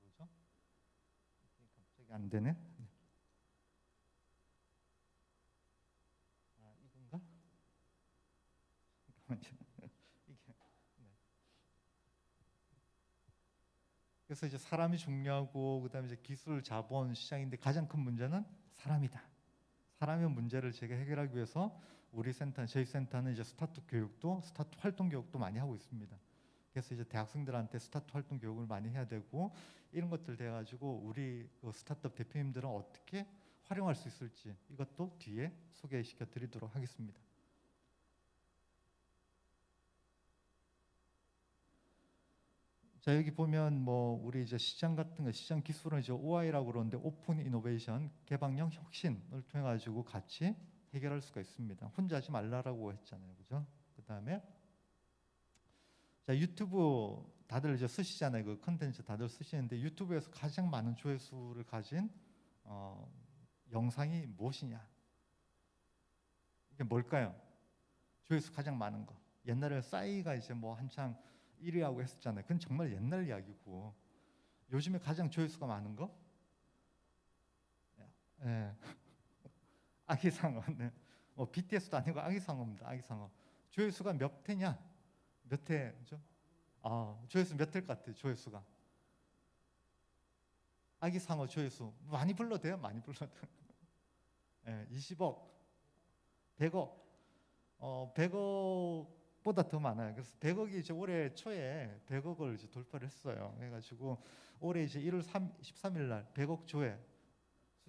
뭐죠? 갑자기 안 되네. 아, 이건가? 잠깐만요. 이게 네. 그래서 이제 사람이 중요하고 그다음에 이제 기술, 자본, 시장인데 가장 큰 문제는 사람이다. 사람의 문제를 제가 해결하기 위해서 우리 센터, 저희 센터는 이제 스타트 교육도, 스타트 활동 교육도 많이 하고 있습니다. 그래서 이제 대학생들한테 스타트 활동 교육을 많이 해야 되고, 이런 것들 돼가지고 우리 그 스타트업 대표님들은 어떻게 활용할 수 있을지 이것도 뒤에 소개시켜 드리도록 하겠습니다. 자, 여기 보면 뭐 우리 이제 시장 같은 거, 시장 기술은 이제 OI라고 그러는데 오픈 이노베이션, 개방형 혁신을 통해 가지고 같이 해결할 수가 있습니다. 혼자 하지 말라라고 했잖아요, 그죠? 그다음에 자, 유튜브 다들 이제 쓰시잖아요. 그 컨텐츠 다들 쓰시는데 유튜브에서 가장 많은 조회수를 가진 어, 영상이 무엇이냐? 이게 뭘까요? 조회수 가장 많은 거. 옛날에 싸이가 이제 뭐 한창 1위하고 했었잖아요. 그건 정말 옛날 이야기고, 요즘에 가장 조회수가 많은 거? 예. 아기상어. 네. BTS도 아니고 아기상어입니다. 아기상어. 조회수가 몇 회냐? 몇 회죠? 조회수 몇 회일 것 같아요. 조회수가. 아기상어 조회수 많이 불러도 돼요. 많이 불러도. 예, 20억, 100억. 100억보다 더 많아요. 그래서 100억이 이제 올해 초에 100억을 이제 돌파를 했어요. 그래가지고 올해 이제 1월 13일 날 100억 조회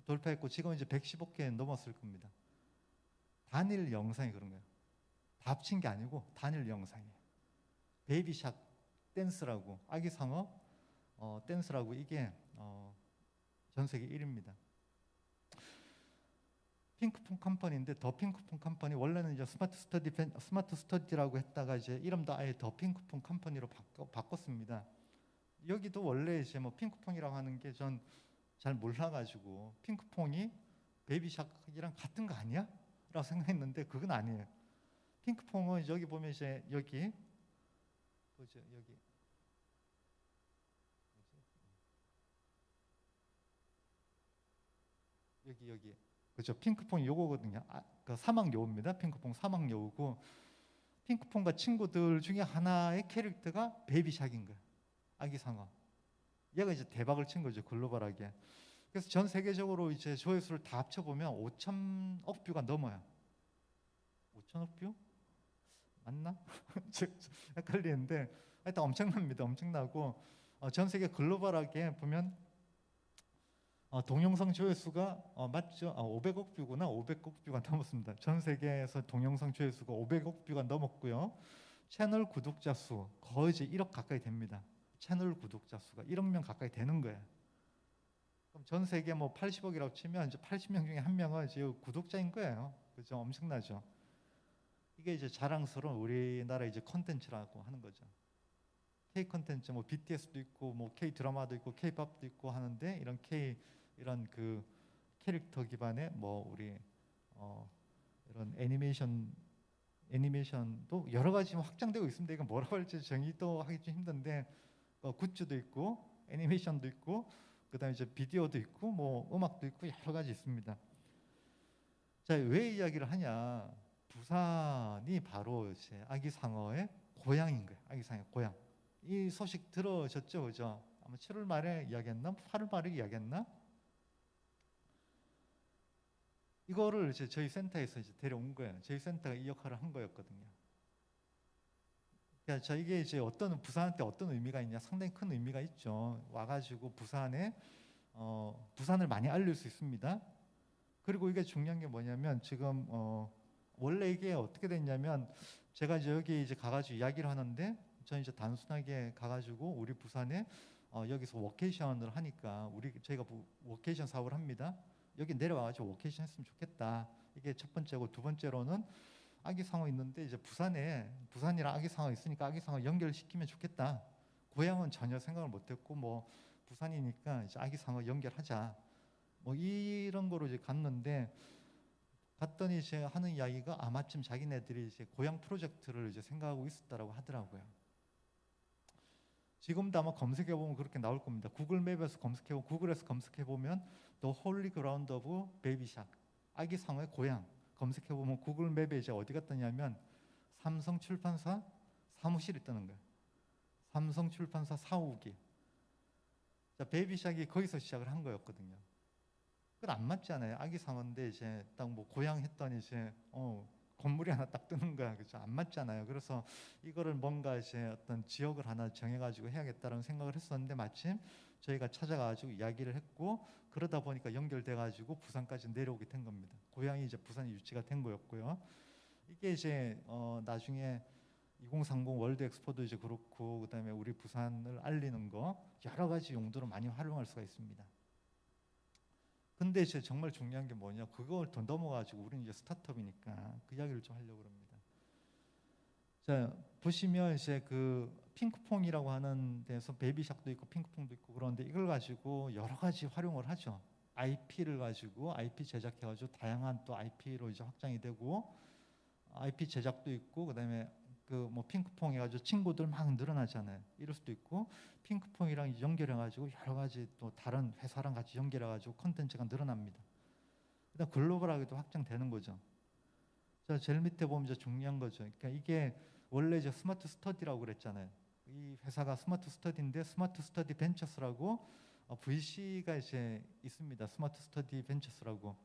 돌파했고, 지금 이제 110억 개 넘었을 겁니다. 단일 영상이 그런 거예요. 다 합친 게 아니고 단일 영상이에요. 베이비샥 댄스라고, 아기상어 댄스라고, 이게 전 세계 1위입니다. 핑크퐁 컴퍼니인데, 더 핑크퐁 컴퍼니, 원래는 이제 스마트 스터디라고 했다가 이제 이름도 아예 더 핑크퐁 컴퍼니로 바꿨습니다. 여기도 원래 이제 뭐 핑크퐁이라고 하는 게 전 잘 몰라가지고 핑크퐁이 베이비샥이랑 같은 거 아니야? 라고 생각했는데 그건 아니에요. 핑크퐁은 여기 보면 이제 여기 보죠, 여기 그죠? 핑크퐁이 요거거든요. 그 사막 여우입니다. 핑크퐁 사막 여우고, 핑크퐁과 친구들 중에 하나의 캐릭터가 베이비샥인 거예요. 아기 상어. 얘가 이제 대박을 친 거죠, 글로벌하게. 그래서 전 세계적으로 이제 조회수를 다 합쳐보면 5천억 뷰가 넘어요. 5천억 뷰? 맞나? 헷갈리는데 하여튼 엄청납니다. 엄청나고, 전 세계 글로벌하게 보면 동영상 조회수가 맞죠? 500억 뷰구나. 500억 뷰가 넘었습니다. 전 세계에서 동영상 조회수가 500억 뷰가 넘었고요. 채널 구독자 수 거의 이제 1억 가까이 됩니다. 채널 구독자 수가 1억 명 가까이 되는 거예요. 그럼 전 세계 뭐 80억이라고 치면 이제 80명 중에 한 명은 이제 구독자인 거예요. 그죠? 엄청나죠. 이게 이제 자랑스러운 우리나라 이제 컨텐츠라고 하는 거죠. K 컨텐츠 뭐 BTS도 있고 뭐 K 드라마도 있고 K 팝도 있고 하는데 이런 K 이런 그 캐릭터 기반의 뭐 우리 어 이런 애니메이션도 여러 가지 확장되고 있습니다. 이건 뭐라고 할지 정의도 하기 좀 힘든데 굿즈도 있고 애니메이션도 있고 그다음에 이제 비디오도 있고 뭐 음악도 있고 여러 가지 있습니다. 자, 왜 이야기를 하냐? 부산이 바로 이제 아기상어의 고향인 거예요. 아기상어의 고향. 이 소식 들으셨죠, 그죠? 아마 7월 말에 이야기했나? 8월 말에 이야기했나? 이거를 이제 저희 센터에서 이제 데려온 거예요. 저희 센터가 이 역할을 한 거였거든요. 그러니까 저에게 이제 부산한테 어떤 의미가 있냐? 상당히 큰 의미가 있죠. 와가지고 부산을 많이 알릴 수 있습니다. 그리고 이게 중요한 게 뭐냐면 지금 원래 이게 어떻게 됐냐면 제가 이제 여기 이제 가가지고 이야기를 하는데 저는 이제 단순하게 가가지고 우리 부산에 여기서 워케이션을 하니까 저희가 워케이션 사업을 합니다. 여기 내려와가지고 워케이션 했으면 좋겠다. 이게 첫 번째고 두 번째로는 아기상어 있는데 이제 부산이랑 아기상어 있으니까 아기상어 연결시키면 좋겠다. 고향은 전혀 생각을 못했고 뭐 부산이니까 이제 아기상어 연결하자. 뭐 이런 거로 이제 갔더니 이제 하는 이야기가 마침 자기네들이 이제 고향 프로젝트를 이제 생각하고 있었다라고 하더라고요. 지금도 아마 검색해 보면 그렇게 나올 겁니다. 구글에서 검색해 보면 The Holy Ground of Baby Shark, 아기 상어의 고향 검색해 보면 구글 맵에 이제 어디가 뜨냐면 삼성 출판사 사무실이 뜨는 거예요. 삼성 출판사 사옥이. 자, 베이비 샥이 거기서 시작을 한 거였거든요. 그건 안 맞잖아요. 아기 상어인데 이제 딱 뭐 고향 했더니 이제 건물이 하나 딱 뜨는 거야. 그죠? 안 맞잖아요. 그래서 이거를 뭔가 이제 어떤 지역을 하나 정해가지고 해야겠다라는 생각을 했었는데 마침 저희가 찾아가지고 이야기를 했고 그러다 보니까 연결돼가지고 부산까지 내려오게 된 겁니다. 고향이 이제 부산에 유치가 된 거였고요. 이게 이제 나중에 2030 월드 엑스포도 이제 그렇고 그다음에 우리 부산을 알리는 거 여러 가지 용도로 많이 활용할 수가 있습니다. 근데 이제 정말 중요한 게 뭐냐? 그걸 더 넘어가지고 우리는 이제 스타트업이니까 그 이야기를 좀 하려고 합니다. 자, 보시면 이제 그 핑크퐁이라고 하는 데서 베이비샥도 있고 핑크퐁도 있고 그런데 이걸 가지고 여러 가지 활용을 하죠. IP를 가지고 IP 제작해가지고 다양한 또 IP로 이제 확장이 되고 IP 제작도 있고 그다음에 그 뭐 핑크퐁 해가지고 친구들 막 늘어나잖아요. 이럴 수도 있고 핑크퐁이랑 연결해가지고 여러 가지 또 다른 회사랑 같이 연결해가지고 콘텐츠가 늘어납니다. 그다음 글로벌하게도 확장되는 거죠. 자, 제일 밑에 보면 이제 중요한 거죠. 그러니까 이게 원래 이제 스마트 스터디라고 그랬잖아요. 이 회사가 스마트 스터디인데 스마트 스터디 벤처스라고 VC가 이제 있습니다. 스마트 스터디 벤처스라고.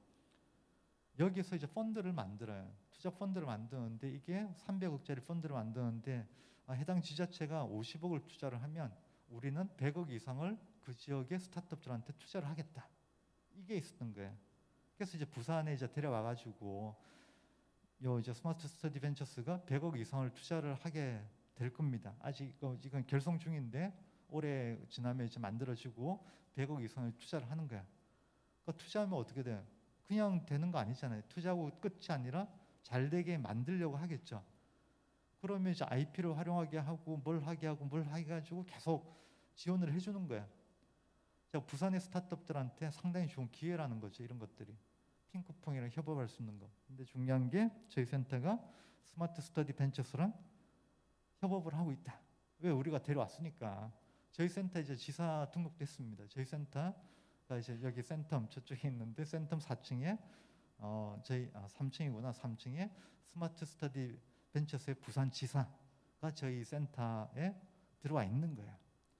여기서 이제 펀드를 만들어요. 투자 펀드를 만드는데 이게 300억짜리 펀드를 만드는데 해당 지자체가 50억을 투자를 하면 우리는 100억 이상을 그 지역의 스타트업들한테 투자를 하겠다. 이게 있었던 거예요. 그래서 이제 부산에 이제 데려와가지고 요 이제 스마트 스터디 벤처스가 100억 이상을 투자를 하게 될 겁니다. 아직 이건 결성 중인데 올해 지나면 이제 만들어지고 100억 이상을 투자를 하는 거야. 그러니까 투자하면 어떻게 돼요? 그냥 되는 거 아니잖아요. 투자하고 끝이 아니라 잘 되게 만들려고 하겠죠. 그러면 이제 IP를 활용하게 하고 뭘 하게 하고 뭘 하게 가지고 계속 지원을 해주는 거야. 자, 부산의 스타트업들한테 상당히 좋은 기회라는 거죠. 이런 것들이. 핑크퐁이랑 협업할 수 있는 거. 근데 중요한 게 저희 센터가 스마트 스터디 벤처스랑 협업을 하고 있다. 왜? 우리가 데려왔으니까. 저희 센터 이제 지사 등록됐습니다. 저희 센터가 이제 여기 센텀 저쪽에 있는데 센텀 4층에 저희 3층이구나. 3층에 스마트 스터디 벤처스의 부산 지사가 저희 센터에 들어와 있는 거예요.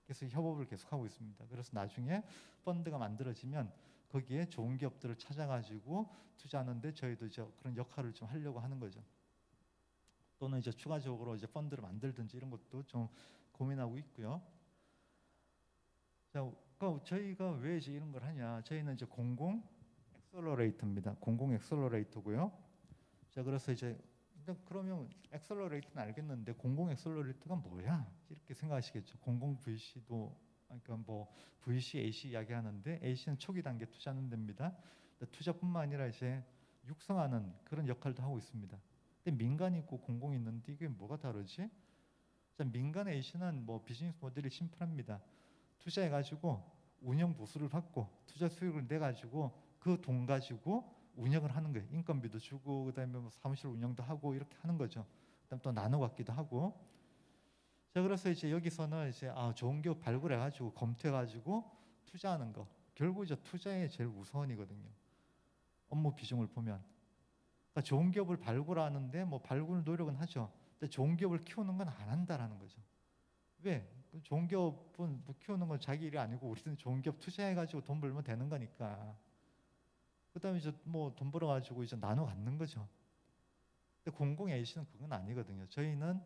그래서 협업을 계속하고 있습니다. 그래서 나중에 펀드가 만들어지면 거기에 좋은 기업들을 찾아가지고 투자하는데 저희도 이제 그런 역할을 좀 하려고 하는 거죠. 또는 이제 추가적으로 이제 펀드를 만들든지 이런 것도 좀 고민하고 있고요. 자, 그러니까 저희가 왜 이제 이런 걸 하냐? 저희는 이제 공공 엑셀러레이터입니다. 공공 엑셀러레이터고요. 자, 그래서 이제 그러면 엑셀러레이터는 알겠는데 공공 엑셀러레이터가 뭐야? 이렇게 생각하시겠죠. 공공 VC도 그러니까 뭐 VC, AC 이야기하는데 AC는 초기 단계 투자하는 데입니다. 투자뿐만 아니라 이제 육성하는 그런 역할도 하고 있습니다. 근데 민간이 있고 공공이 있는데 이게 뭐가 다르지? 자, 민간 A씨는 뭐 비즈니스 모델이 심플합니다. 투자해가지고 운영 보수를 받고 투자 수익을 내가지고 그 돈 가지고 운영을 하는 거예요. 인건비도 주고 그다음에 뭐 사무실 운영도 하고 이렇게 하는 거죠. 그다음 또 나눠 갖기도 하고. 자, 그래서 이제 여기서는 이제 좋은 기업 발굴해가지고 검토해가지고 투자하는 거. 결국 이제 투자의 제일 우선이거든요. 업무 비중을 보면. 그러니까 좋은 기업을 발굴하는데 뭐 발굴 노력은 하죠. 근데 좋은 기업을 키우는 건 안 한다라는 거죠. 왜? 그 좋은 기업은 뭐 키우는 건 자기 일이 아니고 우리는 좋은 기업 투자해가지고 돈 벌면 되는 거니까. 그다음에 이제 뭐 돈 벌어가지고 이제 나눠 갖는 거죠. 근데 공공 A씨는 그건 아니거든요. 저희는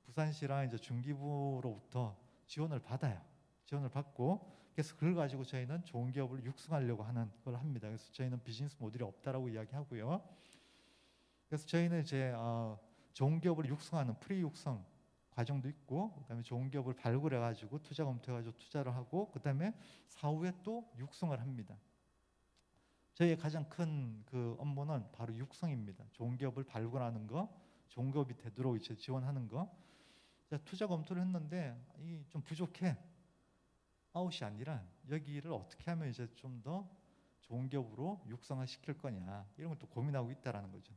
부산시랑 이제 중기부로부터 지원을 받아요. 지원을 받고 그래서 그걸 가지고 저희는 좋은 기업을 육성하려고 하는 걸 합니다. 그래서 저희는 비즈니스 모델이 없다라고 이야기하고요. 그래서 저희는 이제 좋은 기업을 육성하는 프리 육성 과정도 있고, 그다음에 좋은 기업을 발굴해가지고 투자 검토해가지고 투자를 하고, 그다음에 사후에 또 육성을 합니다. 저희의 가장 큰 그 업무는 바로 육성입니다. 좋은 기업을 발굴하는 거, 좋은 기업이 되도록 이제 지원하는 거. 자, 투자 검토를 했는데 이 좀 부족해. 아웃이 아니라 여기를 어떻게 하면 이제 좀 더 좋은 기업으로 육성화 시킬 거냐 이런 것도 고민하고 있다라는 거죠.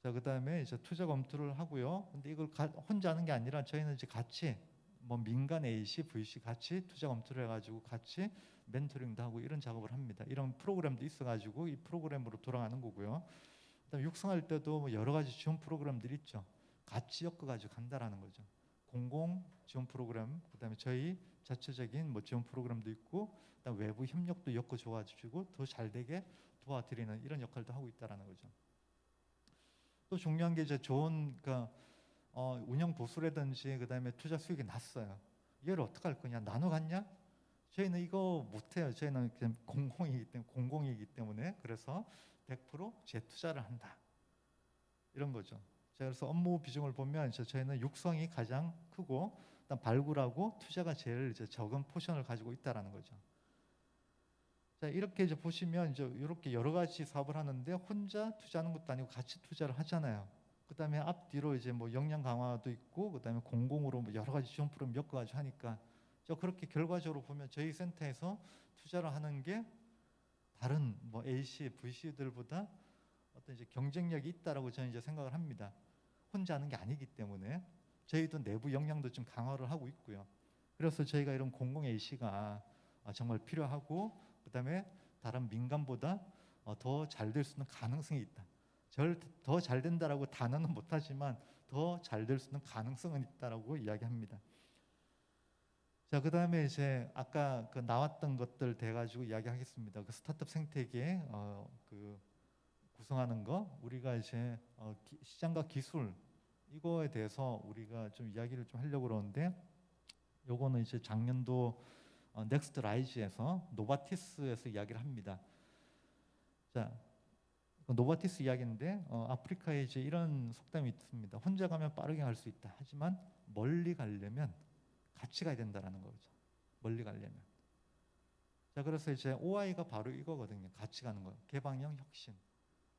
자, 그다음에 이제 투자 검토를 하고요. 근데 이걸 혼자 하는 게 아니라 저희는 이제 같이 뭐 민간 A씨, V씨 같이 투자 검토를 해가지고 같이 멘토링도 하고 이런 작업을 합니다. 이런 프로그램도 있어가지고 이 프로그램으로 돌아가는 거고요. 그다음에 육성할 때도 뭐 여러 가지 지원 프로그램들이 있죠. 같이 엮어가지고 간다라는 거죠. 공공 지원 프로그램, 그다음에 저희 자체적인 뭐 지원 프로그램도 있고, 그다음 외부 협력도 엮어줘가지고 더 잘되게 도와드리는 이런 역할도 하고 있다라는 거죠. 또 중요한 게 이제 좋은 그러니까 운영 보수라든지 그다음에 투자 수익이 났어요. 이걸 어떻게 할 거냐? 나눠 갖냐? 저희는 이거 못 해요. 저희는 그냥 공공이기 때문에 그래서 100% 재투자를 한다. 이런 거죠. 자, 그래서 업무 비중을 보면 저희는 육성이 가장 크고 일단 발굴하고 투자가 제일 이제 적은 포션을 가지고 있다라는 거죠. 자, 이렇게 이제 보시면 이제 이렇게 여러 가지 사업을 하는데 혼자 투자하는 것도 아니고 같이 투자를 하잖아요. 그다음에 앞뒤로 이제 뭐 역량 강화도 있고 그다음에 공공으로 뭐 여러 가지 지원 프로그램 엮어가지고 하니까 저 그렇게 결과적으로 보면 저희 센터에서 투자를 하는 게 다른 뭐 A씨, V씨들보다 어떤 이제 경쟁력이 있다라고 저는 이제 생각을 합니다. 혼자 하는 게 아니기 때문에 저희도 내부 역량도 좀 강화를 하고 있고요. 그래서 저희가 이런 공공 A씨가 정말 필요하고 그다음에 다른 민간보다 더 잘 될 수 있는 가능성이 있다. 더 잘 된다라고 단언은 못하지만 더 잘 될 수 있는 가능성은 있다라고 이야기합니다. 자, 그다음에 이제 아까 그 나왔던 것들 돼가지고 이야기하겠습니다. 그 스타트업 생태계 그 구성하는 거 우리가 이제 시장과 기술 이거에 대해서 우리가 좀 이야기를 좀 하려고 그러는데 요거는 이제 작년도 넥스트 라이즈에서 노바티스에서 이야기를 합니다. 자, 노바티스 이야기인데 아프리카에 이제 이런 속담이 있습니다. 혼자 가면 빠르게 갈 수 있다. 하지만 멀리 가려면 같이 가야 된다라는 거죠. 멀리 가려면. 자, 그래서 이제 OI가 바로 이거거든요. 같이 가는 거. 개방형 혁신.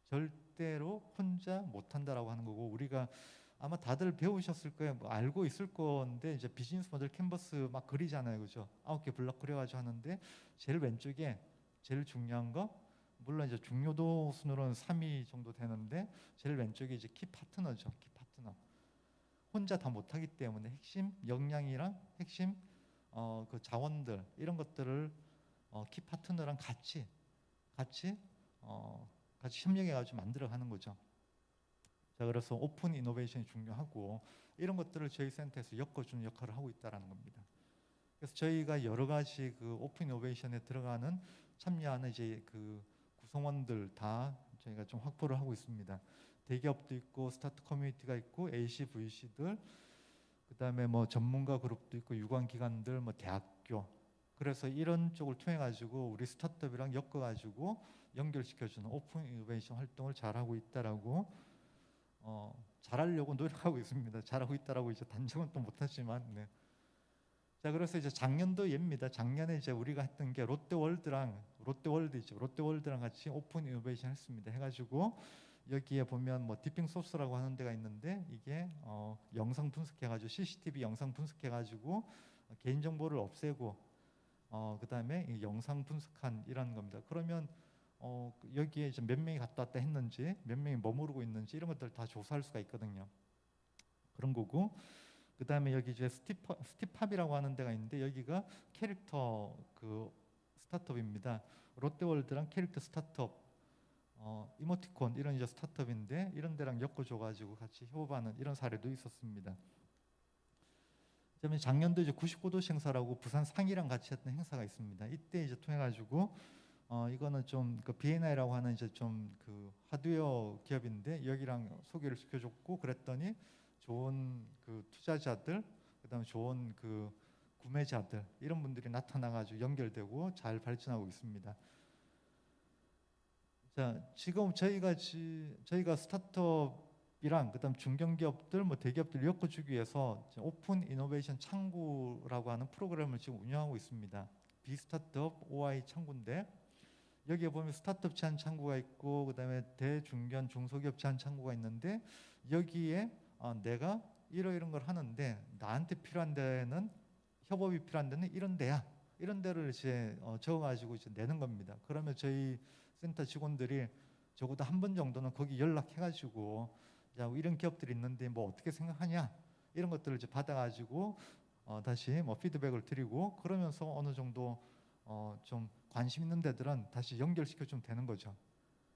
절대로 혼자 못한다라고 하는 거고 우리가 아마 다들 배우셨을 거예요. 뭐 알고 있을 건데 이제 비즈니스 모델 캔버스 막 그리잖아요, 그죠? 9개 블럭 그려가지고 하는데 제일 왼쪽에 제일 중요한 거 물론 이제 중요도 순으로는 3위 정도 되는데 제일 왼쪽에 이제 키 파트너죠, 키 파트너. 혼자 다 못하기 때문에 핵심 역량이랑 핵심 그 자원들 이런 것들을 키 파트너랑 같이 같이 협력해가지고 만들어가는 거죠. 자, 그래서 오픈 이노베이션이 중요하고 이런 것들을 저희 센터에서 엮어주는 역할을 하고 있다라는 겁니다. 그래서 저희가 여러 가지 그 오픈 이노베이션에 들어가는 참여하는 이제 그 구성원들 다 저희가 좀 확보를 하고 있습니다. 대기업도 있고 스타트 커뮤니티가 있고 AC, VC들 그다음에 뭐 전문가 그룹도 있고 유관 기관들 뭐 대학교 그래서 이런 쪽을 통해 가지고 우리 스타트업이랑 엮어 가지고 연결시켜주는 오픈 이노베이션 활동을 잘하고 있다라고 잘하려고 노력하고 있습니다. 잘하고 있다라고 이제 단정은 또 못하지만 네. 자, 그래서 이제 작년도 예입니다. 작년에 이제 우리가 했던 게 롯데월드랑 같이 오픈 이노베이션 했습니다. 해가지고 여기에 보면 뭐 디핑 소스라고 하는 데가 있는데 이게 영상 분석해가지고 CCTV 영상 분석해가지고 개인 정보를 없애고 그다음에 이 영상 분석한 이런 겁니다. 그러면 여기에 이제 몇 명이 갔다 왔다 했는지, 몇 명이 머무르고 있는지 이런 것들 다 조사할 수가 있거든요. 그런 거고. 그다음에 여기 이제 스티팝이라고 하는 데가 있는데 여기가 캐릭터 그 스타트업입니다. 롯데월드랑 캐릭터 스타트업, 이모티콘 이런 이제 스타트업인데 이런 데랑 엮어줘가지고 같이 협업하는 이런 사례도 있었습니다. 그다음에 작년도 이제 99도시 행사라고 부산 상이랑 같이 했던 행사가 있습니다. 이때 이제 통해가지고 이거는 좀 그 B&I라고 하는 이제 좀 그 하드웨어 기업인데 여기랑 소개를 시켜줬고 그랬더니 좋은 그 투자자들, 그다음에 좋은 그 구매자들 이런 분들이 나타나가지고 연결되고 잘 발전하고 있습니다. 자, 지금 저희가 스타트업이랑 그다음 중견기업들, 뭐 대기업들 엮어주기 위해서 오픈 이노베이션 창구라고 하는 프로그램을 지금 운영하고 있습니다. 비스타트업 OI 창구인데 여기에 보면 스타트업 제한 창구가 있고 그다음에 대중견 중소기업 제한 창구가 있는데 여기에 내가 이런 걸 하는데 나한테 필요한 데는 협업이 필요한 데는 이런 데야. 이런 데를 이제 적어가지고 이제 내는 겁니다. 그러면 저희 센터 직원들이 적어도 한 번 정도는 거기 연락해가지고 야, 이런 기업들이 있는데 뭐 어떻게 생각하냐 이런 것들을 이제 받아가지고 다시 뭐 피드백을 드리고 그러면서 어느 정도 좀 관심 있는 데들은 다시 연결시켜 주면 되는 거죠.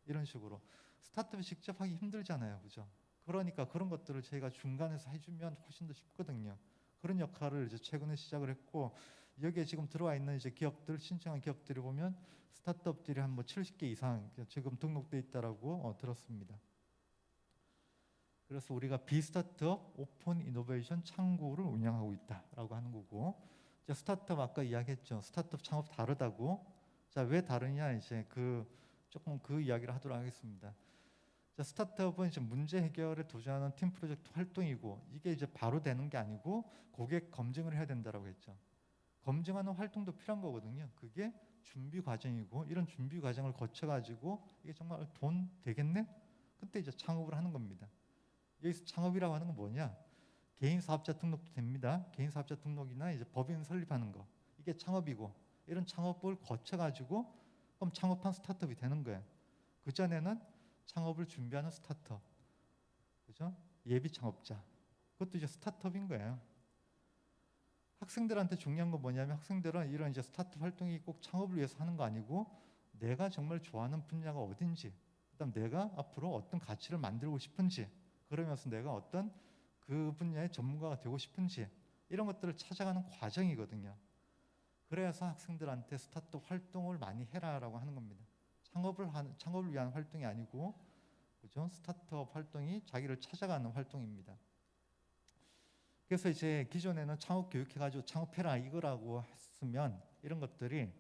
이런 식으로 스타트업이 직접 하기 힘들잖아요, 그죠? 그러니까 그런 것들을 저희가 중간에서 해주면 훨씬 더 쉽거든요. 그런 역할을 이제 최근에 시작을 했고 여기에 지금 들어와 있는 이제 기업들 신청한 기업들이 보면 스타트업들이 한 뭐 70개 이상 지금 등록돼 있다라고 들었습니다. 그래서 우리가 비스타트업 오픈 이노베이션 창구를 운영하고 있다라고 하는 거고, 자, 스타트업 아까 이야기했죠. 스타트업 창업 다르다고. 자, 왜 다르냐 이제 조금 그 이야기를 하도록 하겠습니다. 자, 스타트업은 이제 문제 해결에 도전하는 팀 프로젝트 활동이고 이게 이제 바로 되는 게 아니고 고객 검증을 해야 된다라고 했죠. 검증하는 활동도 필요한 거거든요. 그게 준비 과정이고 이런 준비 과정을 거쳐가지고 이게 정말 돈 되겠네? 그때 이제 창업을 하는 겁니다. 여기서 창업이라고 하는 건 뭐냐? 개인 사업자 등록도 됩니다. 개인 사업자 등록이나 이제 법인 설립하는 거 이게 창업이고 이런 창업을 거쳐가지고 그럼 창업한 스타트업이 되는 거예요. 그 전에는 창업을 준비하는 스타트업, 그죠? 예비 창업자, 그것도 이제 스타트업인 거예요. 학생들한테 중요한 건 뭐냐면 학생들은 이런 이제 스타트업 활동이 꼭 창업을 위해서 하는 거 아니고 내가 정말 좋아하는 분야가 어딘지, 그다음 내가 앞으로 어떤 가치를 만들고 싶은지, 그러면서 내가 어떤 그 분야의 전문가가 되고 싶은지 이런 것들을 찾아가는 과정이거든요. 그래서 학생들한테 스타트업 활동을 많이 해라라고 하는 겁니다. 창업을 위한 활동이 아니고, 그죠? 스타트업 활동이 자기를 찾아가는 활동입니다. 그래서 이제 기존에는 창업 교육해가지고 창업해라 이거라고 했으면 이런 것들이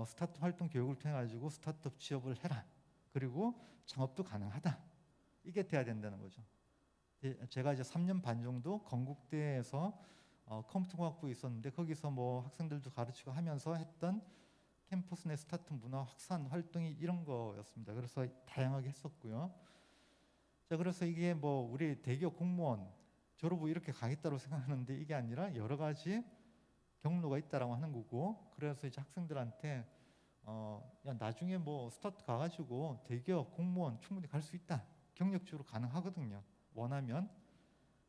스타트업 활동 교육을 통해 가지고 스타트업 취업을 해라, 그리고 창업도 가능하다, 이게 돼야 된다는 거죠. 제가 이제 3년 반 정도 건국대에서 컴퓨터공학부에 있었는데 거기서 뭐 학생들도 가르치고 하면서 했던 캠퍼스 내 스타트업 문화 확산 활동이 이런 거였습니다. 그래서 다양하게 했었고요. 자, 그래서 이게 뭐 우리 대기업 공무원 졸업 후 이렇게 가겠다고 생각하는데 이게 아니라 여러 가지 경로가 있다라고 하는 거고, 그래서 이제 학생들한테 야, 나중에 뭐 스타트 가가지고 대기업 공무원 충분히 갈 수 있다, 경력직으로 가능하거든요, 원하면.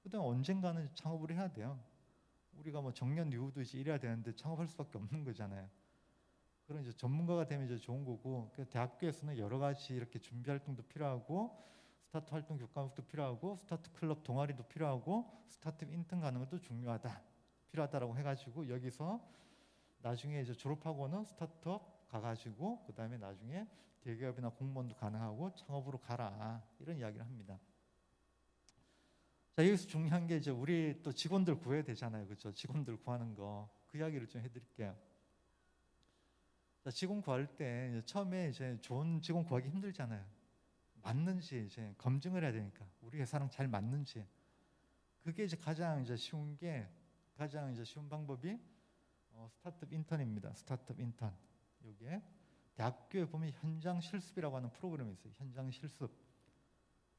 그다음 언젠가는 창업을 해야 돼요. 우리가 뭐 정년 이후도 이제 일해야 되는데 창업할 수밖에 없는 거잖아요. 그런 이제 전문가가 되면 이제 좋은 거고, 그 대학교에서는 여러 가지 이렇게 준비 활동도 필요하고 스타트 활동 교과목도 필요하고 스타트 클럽 동아리도 필요하고 스타트 인턴 가는 것도 필요하다라고 해가지고 여기서 나중에 이제 졸업하고는 스타트업 가가지고 그 다음에 나중에 대기업이나 공무원도 가능하고 창업으로 가라, 이런 이야기를 합니다. 자, 여기서 중요한 게 이제 우리 또 직원들 구해야 되잖아요, 그렇죠? 직원들 구하는 거 그 이야기를 좀 해드릴게요. 자, 직원 구할 때 이제 처음에 이제 좋은 직원 구하기 힘들잖아요. 맞는지 이제 검증을 해야 되니까 우리 회사랑 잘 맞는지. 그게 이제 가장 이제 쉬운 방법이 스타트업 인턴입니다. 스타트업 인턴. 이게 대학교에 보면 현장 실습이라고 하는 프로그램이 있어요. 현장 실습.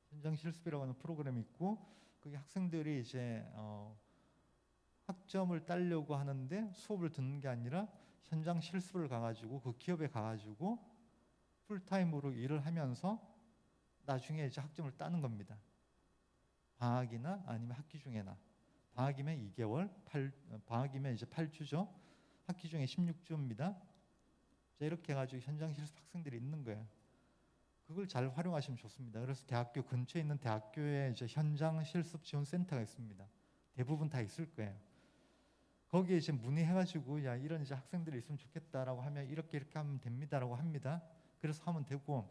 현장 실습이라고 하는 프로그램이 있고 그게 학생들이 이제 학점을 따려고 하는데 수업을 듣는 게 아니라 현장 실습을 가가지고 그 기업에 가가지고 풀타임으로 일을 하면서 나중에 이제 학점을 따는 겁니다. 방학이나 아니면 학기 중에나. 방학이면 2개월, 방학이면 이제 8주죠. 학기 중에 16주입니다. 자, 이렇게 해가지고 현장 실습 학생들이 있는 거예요. 그걸 잘 활용하시면 좋습니다. 그래서 대학교 근처에 있는 대학교에 이제 현장 실습 지원 센터가 있습니다. 대부분 다 있을 거예요. 거기에 이제 문의해가지고 야 이런 이제 학생들이 있으면 좋겠다라고 하면 이렇게 하면 됩니다라고 합니다. 그래서 하면 되고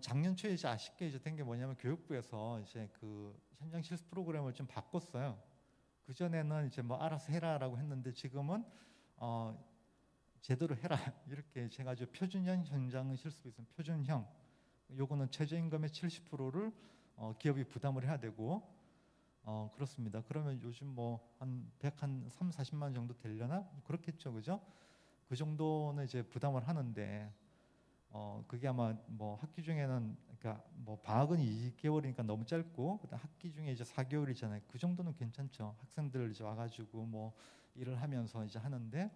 작년 초에 이제 아쉽게 이제 된 게 뭐냐면 교육부에서 이제 그 현장 실습 프로그램을 좀 바꿨어요. 그 전에는 이제 뭐 알아서 해라라고 했는데 지금은 제대로 해라 이렇게 제가 아주 표준형 현장 실습이 있으면 표준형 요거는 최저임금의 70%를 기업이 부담을 해야 되고 그렇습니다. 그러면 요즘 뭐 한 3, 40만 원 정도 되려나 그렇겠죠, 그죠? 그 정도는 이제 부담을 하는데 그게 아마 뭐 학기 중에는 그러니까 뭐 방학은 2개월이니까 너무 짧고 그다음 학기 중에 이제 4개월이잖아요. 그 정도는 괜찮죠. 학생들 이제 와가지고 뭐 일을 하면서 이제 하는데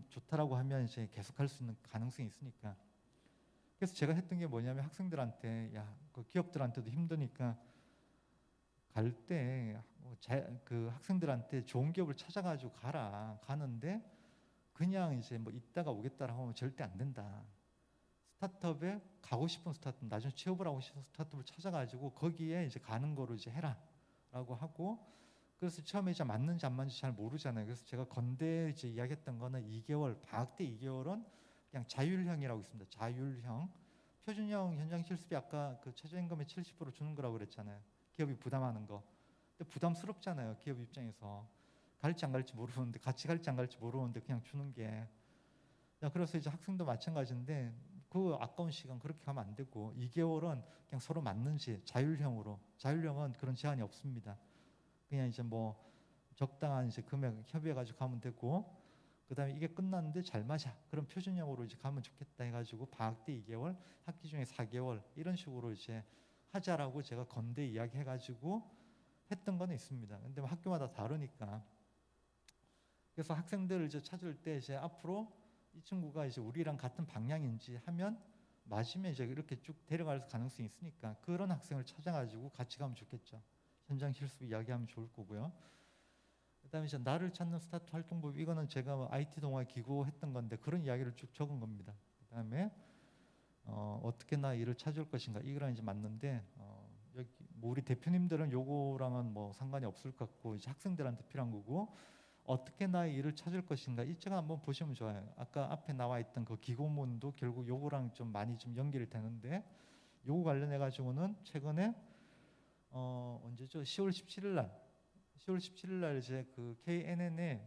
좋다라고 하면 이제 계속할 수 있는 가능성이 있으니까. 그래서 제가 했던 게 뭐냐면 학생들한테 그 기업들한테도 힘드니까 갈 때 그 학생들한테 좋은 기업을 찾아가지고 가는데 그냥 이제 뭐 이따가 오겠다라고 하면 절대 안 된다. 스타트업에 가고 싶은 스타트업, 나중에 취업을 하고 싶은 스타트업을 찾아가지고 거기에 이제 가는 거로 이제 해라라고 하고 그래서 처음에 이제 맞는지 안 맞는지 잘 모르잖아요. 그래서 제가 건대에 이제 이야기했던 거는 2개월, 방학 때 2개월은 그냥 자율형이라고 있습니다. 자율형. 표준형 현장 실습이 아까 그 최저임금의 70% 주는 거라고 그랬잖아요. 기업이 부담하는 거. 근데 부담스럽잖아요. 기업 입장에서. 갈지 안 갈지 모르는데 같이 갈지 안 갈지 모르는데 그냥 주는 게. 그래서 이제 학생도 마찬가지인데 그 아까운 시간 그렇게 가면 안 되고 2개월은 그냥 서로 맞는지 자율형으로. 자율형은 그런 제한이 없습니다. 그냥 이제 뭐 적당한 이제 금액 협의해가지고 가면 되고 그다음에 이게 끝났는데 잘 맞아. 그럼 표준형으로 이제 가면 좋겠다 해가지고 방학 때 2개월, 학기 중에 4개월 이런 식으로 이제 하자라고 제가 건대 이야기해가지고 했던 건 있습니다. 근데 뭐 학교마다 다르니까 그래서 학생들을 이제 찾을 때 이제 앞으로 이 친구가 이제 우리랑 같은 방향인지 하면 맞으면 이제 이렇게 쭉 데려갈 가능성이 있으니까 그런 학생을 찾아가지고 같이 가면 좋겠죠. 현장 실습 이야기하면 좋을 거고요. 그다음에 이제 나를 찾는 스타트 활동법 이거는 제가 IT 동아에 기고했던 건데 그런 이야기를 쭉 적은 겁니다. 그다음에 어떻게 나 일을 찾을 것인가 이거랑 이제 맞는데 여기 뭐 우리 대표님들은 요거랑은 뭐 상관이 없을 것 같고 이제 학생들한테 필요한 거고 어떻게 나의 일을 찾을 것인가 이 책을 한번 보시면 좋아요. 아까 앞에 나와 있던 그 기고문도 결국 요거랑 좀 많이 좀 연결이 되는데 요거 관련해 가지고는 최근에 언제죠? 10월 17일 날 이제 그 KNN의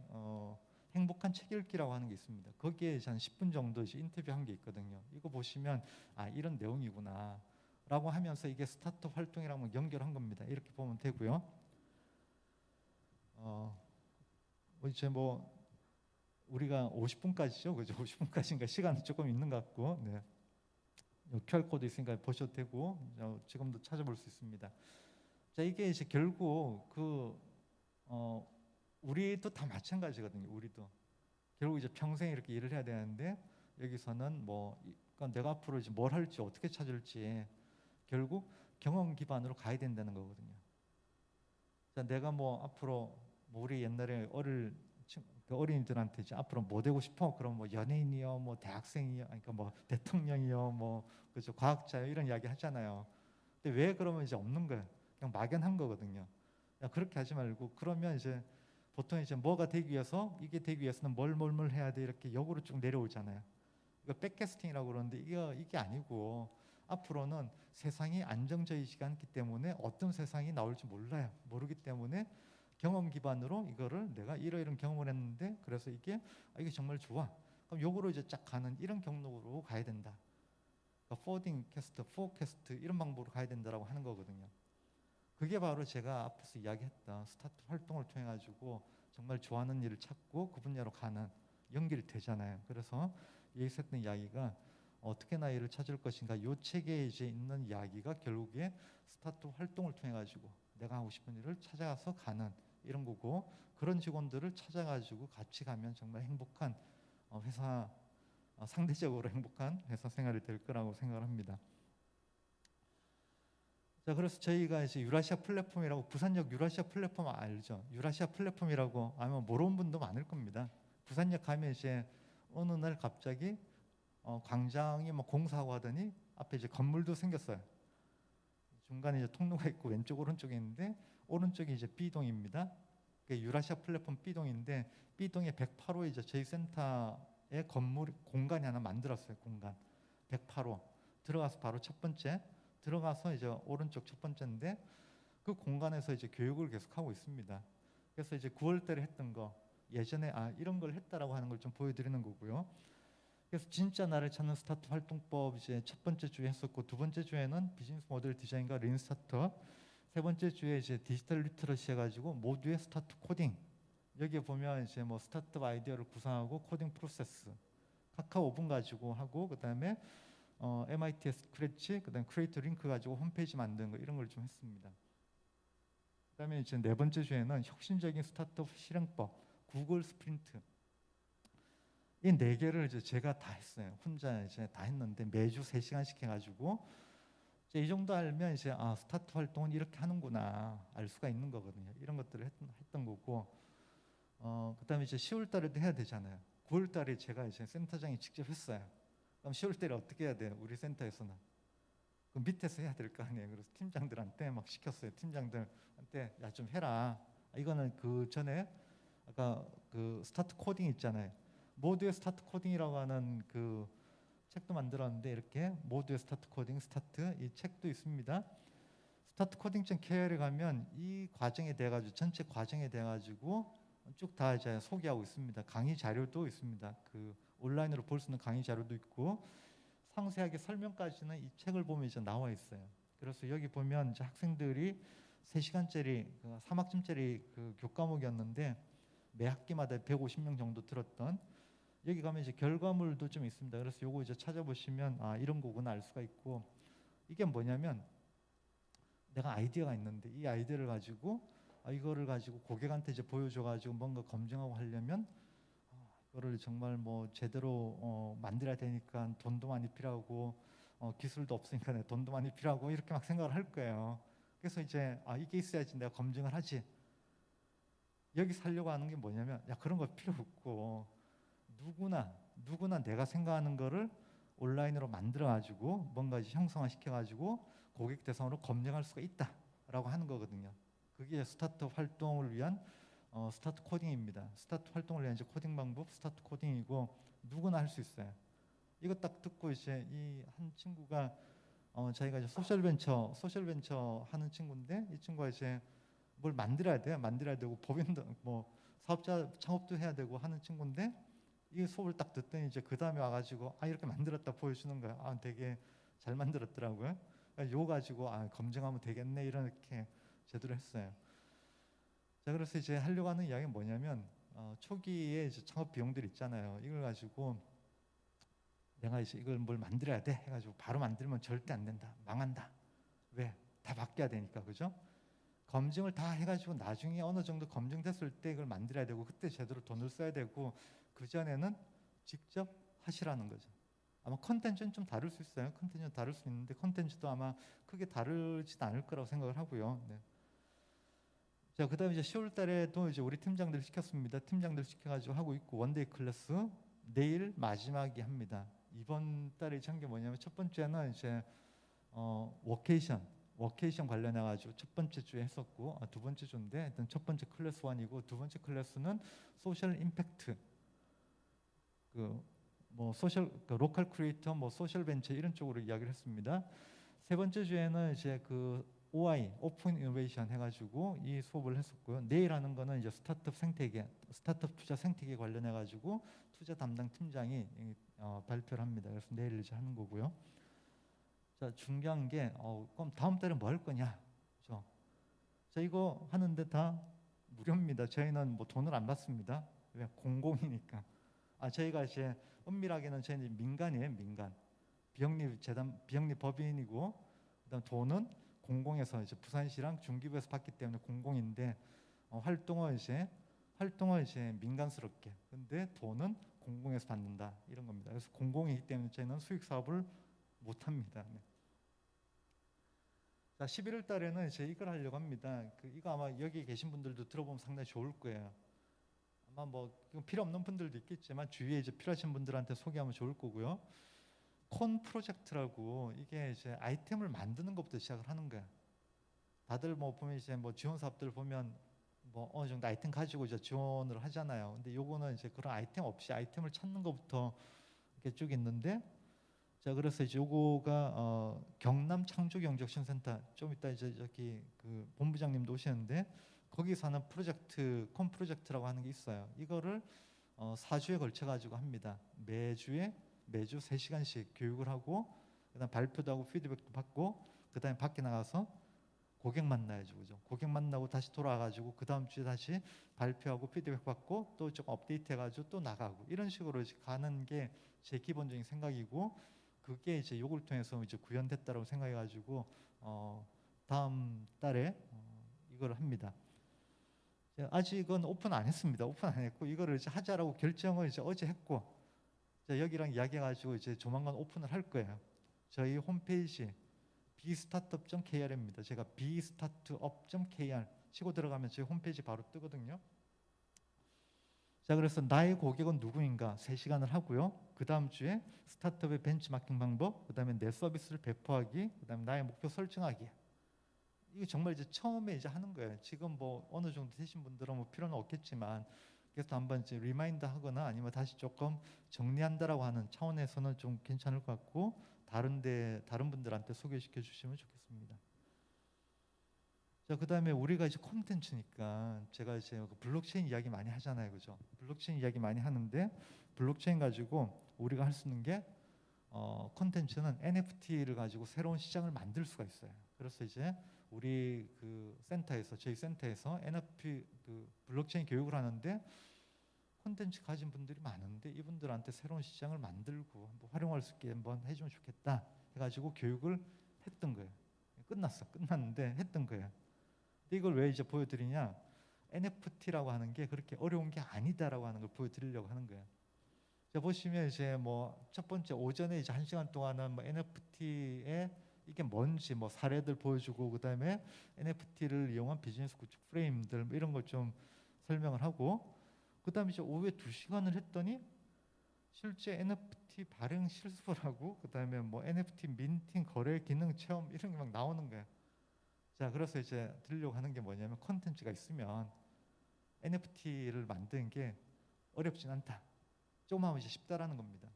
행복한 책 읽기라고 하는 게 있습니다. 거기에 한 10분 정도 이제 인터뷰한 게 있거든요. 이거 보시면 이런 내용이구나 라고 하면서 이게 스타트업 활동이랑 연결한 겁니다. 이렇게 보면 되고요. 이제 뭐 우리가 50분까지죠, 그죠? 50분까지인가 시간이 조금 있는 것 같고, 네. QR 코드 있으니까 보셔도 되고, 지금도 찾아볼 수 있습니다. 자, 이게 이제 결국 우리도 다 마찬가지거든요. 우리도 결국 이제 평생 이렇게 일을 해야 되는데 여기서는 뭐 그러니까 내가 앞으로 이제 뭘 할지 어떻게 찾을지 결국 경험 기반으로 가야 된다는 거거든요. 자, 내가 뭐 앞으로 뭐 우리 옛날에 어린이들한테 이제 앞으로 뭐 되고 싶어? 그럼 뭐 연예인이요, 뭐 대학생이요, 그러니까 뭐 대통령이요, 뭐 그죠 과학자요 이런 이야기 하잖아요. 근데 왜 그러면 이제 없는 거예요? 그냥 막연한 거거든요. 그렇게 하지 말고 그러면 이제 보통 이제 뭐가 되기 위해서 이게 되기 위해서는 뭘 해야 돼 이렇게 역으로 쭉 내려오잖아요. 이거 백캐스팅이라고 그러는데 이게 아니고 앞으로는 세상이 안정적이지 않기 때문에 어떤 세상이 나올지 모르기 때문에 경험 기반으로 이거를 내가 이런 경험을 했는데 그래서 이게 정말 좋아. 그럼 요거로 이제 쫙 가는 이런 경로로 가야 된다. 그러니까 포딩 캐스트, 포캐스트 이런 방법으로 가야 된다라고 하는 거거든요. 그게 바로 제가 앞에서 이야기했던 스타트 활동을 통해 가지고 정말 좋아하는 일을 찾고 그 분야로 가는 연결이 되잖아요. 그래서 여기서 했던 이야기가 어떻게 나이를 찾을 것인가, 이 책에 이제 있는 이야기가 결국에 스타트업 활동을 통해 가지고 내가 하고 싶은 일을 찾아가서 가는 이런 거고, 그런 직원들을 찾아가지고 같이 가면 정말 행복한 회사, 상대적으로 행복한 회사 생활이 될 거라고 생각을 합니다. 자, 그래서 저희가 이제 유라시아 플랫폼이라고, 부산역 유라시아 플랫폼 알죠? 유라시아 플랫폼이라고 아마 모르는 분도 많을 겁니다. 부산역 가면 이제 어느 날 갑자기 광장이 뭐 공사하고 하더니 앞에 이제 건물도 생겼어요. 중간에 이제 통로가 있고 왼쪽 오른쪽에 있는데, 오른쪽이 이제 B동입니다. 그게 유라시아 플랫폼 B동인데, B동의 108호에 이제 저희 센터의 건물 공간이 하나 만들었어요. 공간 108호 들어가서 바로 첫 번째 들어가서 이제 오른쪽 첫 번째인데, 그 공간에서 이제 교육을 계속하고 있습니다. 그래서 이제 9월달에 했던 거 예전에 이런 걸 했다라고 하는 걸 좀 보여드리는 거고요. 그래서 진짜 나를 찾는 스타트업 활동법 이제 첫 번째 주에 했었고, 두 번째 주에는 비즈니스 모델 디자인과 린 스타트업, 세 번째 주에 이제 디지털 리터러시 해가지고 모두의 스타트 코딩. 여기에 보면 이제 뭐 스타트업 아이디어를 구상하고 코딩 프로세스, 카카오 오븐 가지고 하고, 그다음에 MIT 스크래치, 그다음에 크리에이터 링크 가지고 홈페이지 만드는 거, 이런 걸 좀 했습니다. 그다음에 이제 네 번째 주에는 혁신적인 스타트업 실행법, 구글 스프린트. 이 네 개를 이제 제가 다 했어요. 혼자 이제 다 했는데 매주 3시간씩 해가지고, 이제 이 정도 알면 이제 스타트 활동은 이렇게 하는구나 알 수가 있는 거거든요. 이런 것들을 했던 거고, 그다음에 이제 10월 달에도 해야 되잖아요. 9월 달에 제가 이제 센터장이 직접 했어요. 그럼 10월 달에 어떻게 해야 돼요? 우리 센터에서는 그 밑에서 해야 될 거 아니에요. 그래서 팀장들한테 막 시켰어요. 팀장들한테 야 좀 해라. 이거는 그 전에 아까 그 스타트 코딩 있잖아요. 모두의 스타트 코딩이라고 하는 그 책도 만들었는데, 이렇게 모두의 스타트 코딩 스타트 이 책도 있습니다. 스타트 코딩 KR에 가면 이 과정에 대해 가지고, 전체 과정에 대해 가지고 쭉 다 이제 소개하고 있습니다. 강의 자료도 있습니다. 그 온라인으로 볼 수 있는 강의 자료도 있고, 상세하게 설명까지는 이 책을 보면 이제 나와 있어요. 그래서 여기 보면 이제 학생들이 3시간짜리 3학점짜리 그 교과목이었는데 매 학기마다 150명 정도 들었던, 여기 가면 이제 결과물도 좀 있습니다. 그래서 요거 이제 찾아보시면 이런 거구나 알 수가 있고, 이게 뭐냐면 내가 아이디어가 있는데 이 아이디어를 가지고 이거를 가지고 고객한테 이제 보여줘 가지고 뭔가 검증하고 하려면 이거를 정말 뭐 제대로 만들어야 되니까 돈도 많이 필요하고 기술도 없으니까 돈도 많이 필요하고 이렇게 막 생각을 할 거예요. 그래서 이제 이게 있어야지 내가 검증을 하지. 여기 살려고 하는 게 뭐냐면, 야 그런 거 필요 없고 누구나 내가 생각하는 거를 온라인으로 만들어 가지고 뭔가 이제 형성화 시켜 가지고 고객 대상으로 검증할 수가 있다라고 하는 거거든요. 그게 스타트업 활동을 위한 스타트 코딩입니다. 스타트 활동을 위한 이제 코딩 방법 스타트 코딩이고, 누구나 할 수 있어요. 이거 딱 듣고 이제 이 한 친구가 자기가 이제 소셜 벤처 하는 친구인데, 이 친구가 이제 뭘 만들어야 되고 법인도 뭐 사업자 창업도 해야 되고 하는 친구인데, 이 수업을 딱 듣더니 이제 그 다음에 와가지고 이렇게 만들었다 보여주는 거야. 되게 잘 만들었더라고요. 그러니까 요 가지고 검증하면 되겠네 이렇게 제대로 했어요. 자, 그래서 이제 하려고 하는 이야기는 뭐냐면, 초기에 이제 창업 비용들 있잖아요. 이걸 가지고 내가 이제 이걸 뭘 만들어야 돼 해가지고 바로 만들면 절대 안 된다, 망한다. 왜? 다 바뀌어야 되니까, 그죠? 검증을 다 해가지고 나중에 어느 정도 검증됐을 때 이걸 만들어야 되고, 그때 제대로 돈을 써야 되고, 그 전에는 직접 하시라는 거죠. 아마 컨텐츠는 좀 다를 수 있어요. 컨텐츠는 다를 수 있는데 컨텐츠도 아마 크게 다르진 않을 거라고 생각을 하고요. 네. 자, 그다음에 이제 10월 달에도 이제 우리 팀장들 시켰습니다. 팀장들 시켜가지고 하고 있고, 원데이 클래스 내일 마지막이 합니다. 이번 달에 한 게 뭐냐면, 첫 번째는 이제 워케이션 관련해 가지고 첫 번째 주에 했었고, 두 번째 주인데 일단 첫 번째 클래스 1이고, 두 번째 클래스는 소셜 임팩트, 뭐 소셜 로컬 크리에이터, 뭐 소셜 벤처 이런 쪽으로 이야기를 했습니다. 세 번째 주에는 이제 그 OI 오픈 이노베이션 해가지고 이 수업을 했었고요. 내일 하는 거는 이제 스타트업 투자 생태계 관련해 가지고 투자 담당 팀장이 발표를 합니다. 그래서 내일 이제 하는 거고요. 자, 중요한 게 그럼 다음 달에 뭐 할 거냐? 그렇죠? 자, 이거 하는데 다 무료입니다. 저희는 뭐 돈을 안 받습니다. 왜? 공공이니까. 저희가 이제 엄밀하게는 저희는 민간이에요, 민간. 비영리 재단, 비영리 법인이고, 그다음 돈은 공공에서 이제 부산시랑 중기부에서 받기 때문에 공공인데 활동을 이제 민간스럽게. 근데 돈은 공공에서 받는다 이런 겁니다. 그래서 공공이기 때문에 저희는 수익 사업을 못 합니다. 네. 자, 11월 달에는 이제 이걸 하려고 합니다. 이거 아마 여기 계신 분들도 들어보면 상당히 좋을 거예요. 아마 뭐 필요 없는 분들도 있겠지만 주위에 이제 필요하신 분들한테 소개하면 좋을 거고요. 콘 프로젝트라고 이게 이제 아이템을 만드는 것부터 시작을 하는 거야. 다들 뭐 보면 이제 뭐 지원 사업들 보면 뭐 어느 정도 아이템 가지고 이제 지원을 하잖아요. 근데 요거는 이제 그런 아이템 없이 아이템을 찾는 것부터 이렇게 쭉 있는데, 자 그래서 이제 요거가 경남 창조경제혁신센터 좀 이따 이제 저기 그 본부장님도 오시는데 거기서 하는 프로젝트 콘 프로젝트라고 하는 게 있어요. 이거를 4주에 걸쳐 가지고 합니다. 매주 3시간씩 교육을 하고 그다음 발표도 하고 피드백도 받고 그다음에 밖에 나가서 고객 만나야죠, 그죠? 고객 만나고 다시 돌아와가지고 그 다음 주에 다시 발표하고 피드백 받고 또 좀 업데이트해가지고 또 나가고 이런 식으로 이제 가는 게 제 기본적인 생각이고, 그게 이제 요걸 통해서 이제 구현됐다고 생각해가지고 다음 달에 이걸 합니다. 아직은 오픈 안 했습니다. 오픈 안 했고 이거를 이제 하자라고 결정을 이제 어제 했고, 여기랑 이야기해가지고 이제 조만간 오픈을 할 거예요. 저희 홈페이지 bstartup.kr입니다. 제가 bstartup.kr 치고 들어가면 저희 홈페이지 바로 뜨거든요. 자, 그래서 나의 고객은 누구인가 3시간을 하고요. 그 다음 주에 스타트업의 벤치마킹 방법, 그 다음에 내 서비스를 배포하기, 그 다음에 나의 목표 설정하기. 이거 정말 이제 처음에 이제 하는 거예요. 지금 뭐 어느 정도 되신 분들은 뭐 필요는 없겠지만 그래서 한번 이제 리마인드 하거나 아니면 다시 조금 정리한다라고 하는 차원에서는 좀 괜찮을 것 같고, 다른 분들한테 소개시켜 주시면 좋겠습니다. 자, 그다음에 우리가 이제 콘텐츠니까 제가 이제 블록체인 이야기 많이 하잖아요, 그죠? 블록체인 이야기 많이 하는데 블록체인 가지고 우리가 할 수 있는 게 콘텐츠는 NFT를 가지고 새로운 시장을 만들 수가 있어요. 그래서 이제 우리 저희 센터에서 NFT 블록체인 교육을 하는데 콘텐츠 가진 분들이 많은데 이분들한테 새로운 시장을 만들고 한번 활용할 수 있게 한번 해주면 좋겠다 해가지고 교육을 했던 거예요. 끝났는데 했던 거예요. 근데 이걸 왜 이제 보여드리냐? NFT라고 하는 게 그렇게 어려운 게 아니다라고 하는 걸 보여드리려고 하는 거예요. 자, 보시면 이제 뭐 첫 번째 오전에 이제 1시간 동안은 뭐 NFT에 이게 뭔지 뭐 사례들 보여주고, 그다음에 NFT를 이용한 비즈니스 구축 프레임들 뭐 이런 걸 좀 설명을 하고, 그다음에 이제 오후에 2시간을 했더니 실제 NFT 발행 실습을 하고 그다음에 뭐 NFT 민팅 거래 기능 체험 이런 게 막 나오는 거예요. 자, 그래서 이제 드리려고 하는 게 뭐냐면 콘텐츠가 있으면 NFT를 만드는 게 어렵진 않다. 조금 하면 이제 쉽다라는 겁니다.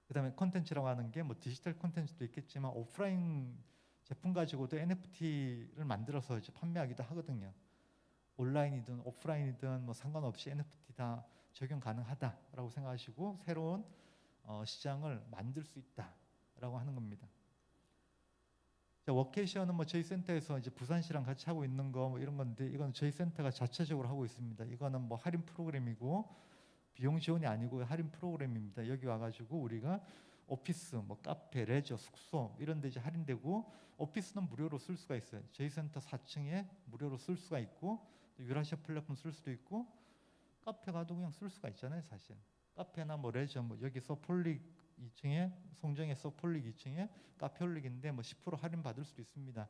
그다음에 콘텐츠라고 하는 게 뭐 디지털 콘텐츠도 있겠지만 오프라인 제품 가지고도 NFT를 만들어서 이제 판매하기도 하거든요. 온라인이든 오프라인이든 뭐 상관없이 NFT 다 적용 가능하다라고 생각하시고 새로운 시장을 만들 수 있다라고 하는 겁니다. 자, 워케이션은 뭐 저희 센터에서 이제 부산시랑 같이 하고 있는 거 뭐 이런 건데, 이건 저희 센터가 자체적으로 하고 있습니다. 이거는 뭐 할인 프로그램이고 비용 지원이 아니고 할인 프로그램입니다. 여기 와가지고 우리가 오피스, 뭐 카페, 레저, 숙소 이런 데 이제 할인되고, 오피스는 무료로 쓸 수가 있어요. 저희 센터 4층에 무료로 쓸 수가 있고, 유라시아 플랫폼 쓸 수도 있고, 카페 가도 그냥 쓸 수가 있잖아요, 사실. 카페나 뭐 레저, 뭐 여기 서폴릭 2층에 송정의 서폴릭 2층에 카페 홀릭인데 뭐 10% 할인 받을 수도 있습니다.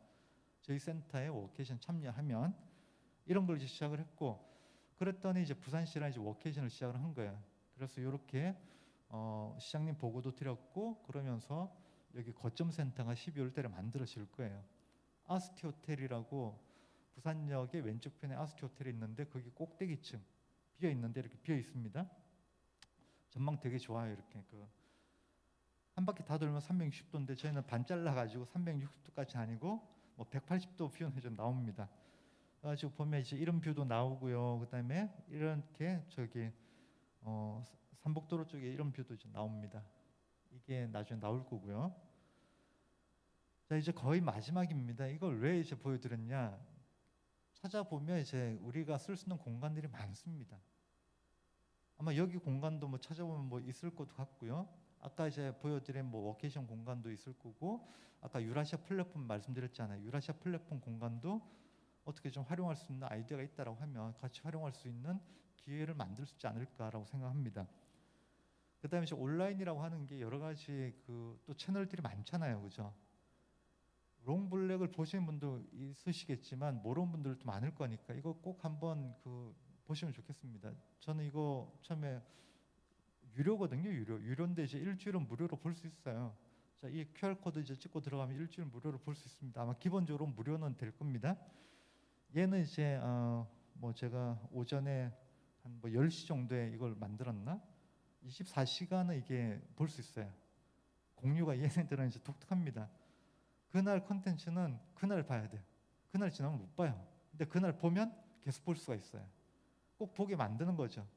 저희 센터에 워케이션 참여하면 이런 걸 이제 시작을 했고, 그랬더니 이제 부산시랑 이제 워케이션을 시작을 한 거예요. 그래서 이렇게 시장님 보고도 드렸고, 그러면서 여기 거점 센터가 12월 달에 만들어질 거예요. 아스티 호텔이라고 부산역의 왼쪽 편에 아스티 호텔이 있는데 거기 꼭대기층 비어 있는데 이렇게 비어 있습니다. 전망 되게 좋아요. 이렇게 한 바퀴 다 돌면 360도인데 저희는 반 잘라가지고 360도까지 아니고 뭐 180도 뷰는 좀 나옵니다. 그래가지고 보면 이제 이런 뷰도 나오고요. 그다음에 이렇게 저기 삼복도로 쪽에 이런 뷰도 좀 나옵니다. 이게 나중에 나올 거고요. 자, 이제 거의 마지막입니다. 이걸 왜 이제 보여드렸냐? 찾아보면 이제 우리가 쓸 수 있는 공간들이 많습니다. 아마 여기 공간도 뭐 찾아보면 뭐 있을 것도 같고요. 아까 이제 보여드린 뭐 워케이션 공간도 있을 거고, 아까 유라시아 플랫폼 말씀드렸잖아요. 유라시아 플랫폼 공간도 어떻게 좀 활용할 수 있는 아이디어가 있다라고 하면 같이 활용할 수 있는 기회를 만들 수 있지 않을까라고 생각합니다. 그다음에 이제 온라인이라고 하는 게 여러 가지 그 또 채널들이 많잖아요, 그죠? 롱블랙을 보시는 분도 있으시겠지만 모르는 분들도 많을 거니까 이거 꼭 한번 그 보시면 좋겠습니다. 저는 이거 처음에 유료거든요, 유료인데 이제 일주일은 무료로 볼 수 있어요. 자, 이 QR 코드 이제 찍고 들어가면 일주일 무료로 볼 수 있습니다. 아마 기본적으로 무료는 될 겁니다. 얘는 이제 뭐 제가 오전에 한 뭐 10시 정도에 이걸 만들었나? 24시간은 이게 볼 수 있어요. 공유가 얘네들은 이제 독특합니다. 그날 컨텐츠는 그날 봐야 돼요. 그날 지나면 못 봐요. 근데 그날 보면 계속 볼 수가 있어요. 꼭 보게 만드는 거죠.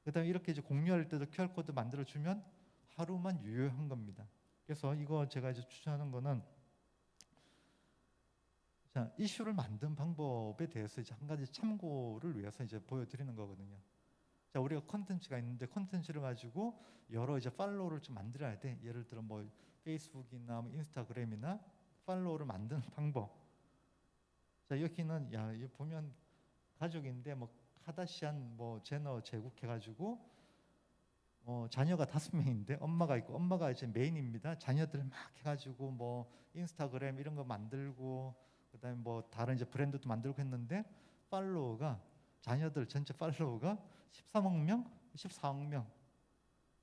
그다음에 이렇게 이제 공유할 때도 QR 코드 만들어 주면 하루만 유효한 겁니다. 그래서 이거 제가 이제 추천하는 거는, 자, 이슈를 만든 방법에 대해서 이제 한 가지 참고를 위해서 이제 보여드리는 거거든요. 자, 우리가 컨텐츠가 있는데 컨텐츠를 가지고 여러 이제 팔로우를 좀 만들어야 돼. 예를 들어 뭐 페이스북이나 뭐 인스타그램이나 팔로우를 만드는 방법. 자, 여기는 야, 이 보면 가족인데 뭐 카다시안 뭐 제너 제국해가지고 자녀가 5명인데 엄마가 있고 엄마가 이제 메인입니다. 자녀들 막 해가지고 뭐 인스타그램 이런 거 만들고 그다음에 뭐 다른 이제 브랜드도 만들고 했는데 팔로워가 자녀들 전체 팔로워가 13억 명, 14억 명,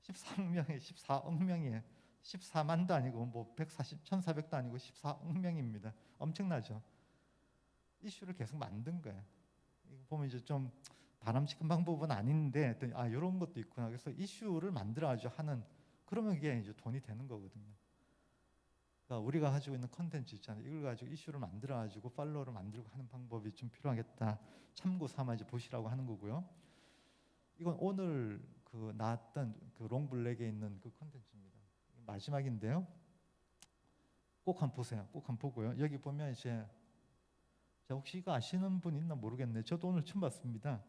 14억 명에 14억 명이에요. 14만도 아니고 뭐 140, 1,400도 아니고 14억 명입니다. 엄청나죠? 이슈를 계속 만든 거예요. 이거 보면 이제 좀 바람직한 방법은 아닌데 아 이런 것도 있구나. 그래서 이슈를 만들어가지고 하는, 그러면 이게 이제 돈이 되는 거거든요. 그러니까 우리가 가지고 있는 컨텐츠 있잖아요. 이걸 가지고 이슈를 만들어가지고 팔로워를 만들고 하는 방법이 좀 필요하겠다. 참고 삼아 이제 보시라고 하는 거고요. 이건 오늘 그 나왔던 그 롱블랙에 있는 그 컨텐츠입니다. 마지막인데요. 꼭 한번 보세요. 꼭 한번 보고요. 여기 보면 이제, 자, 혹시 이거 아시는 분 있나 모르겠네. 저도 오늘 처음 봤습니다.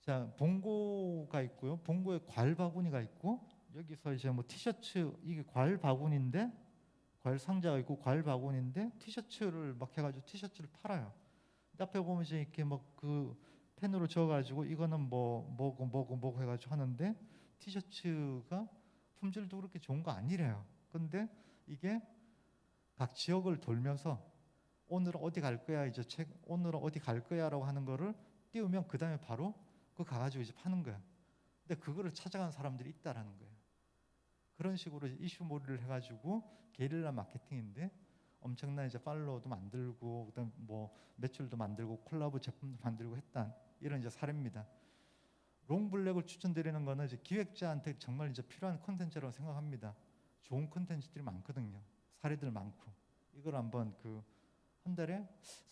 자, 봉고가 있고요. 봉고에 과일 바구니가 있고, 여기서 이제 뭐 티셔츠, 이게 과일 바구니인데 과일 상자가 있고 과일 바구니인데 티셔츠를 막 해가지고 티셔츠를 팔아요. 앞에 보면 이제 이렇게 막 그 펜으로 적어가지고 이거는 뭐 뭐고 해가지고 하는데 티셔츠가 품질도 그렇게 좋은 거 아니래요. 근데 이게 각 지역을 돌면서 오늘은 어디 갈 거야, 이제 오늘은 어디 갈 거야라고 하는 거를 띄우면 그 다음에 바로 그거 가가지고 이제 파는 거야. 근데 그거를 찾아가는 사람들이 있다라는 거예요. 그런 식으로 이슈몰이를 해가지고 게릴라 마케팅인데 엄청난 이제 팔로워도 만들고 그다음 뭐 매출도 만들고 콜라보 제품도 만들고 했던 이런 이제 사례입니다. 롱블랙을 추천드리는 거는 이제 기획자한테 정말 이제 필요한 콘텐츠라고 생각합니다. 좋은 콘텐츠들이 많거든요. 사례들 많고 이걸 한번 그 한 달에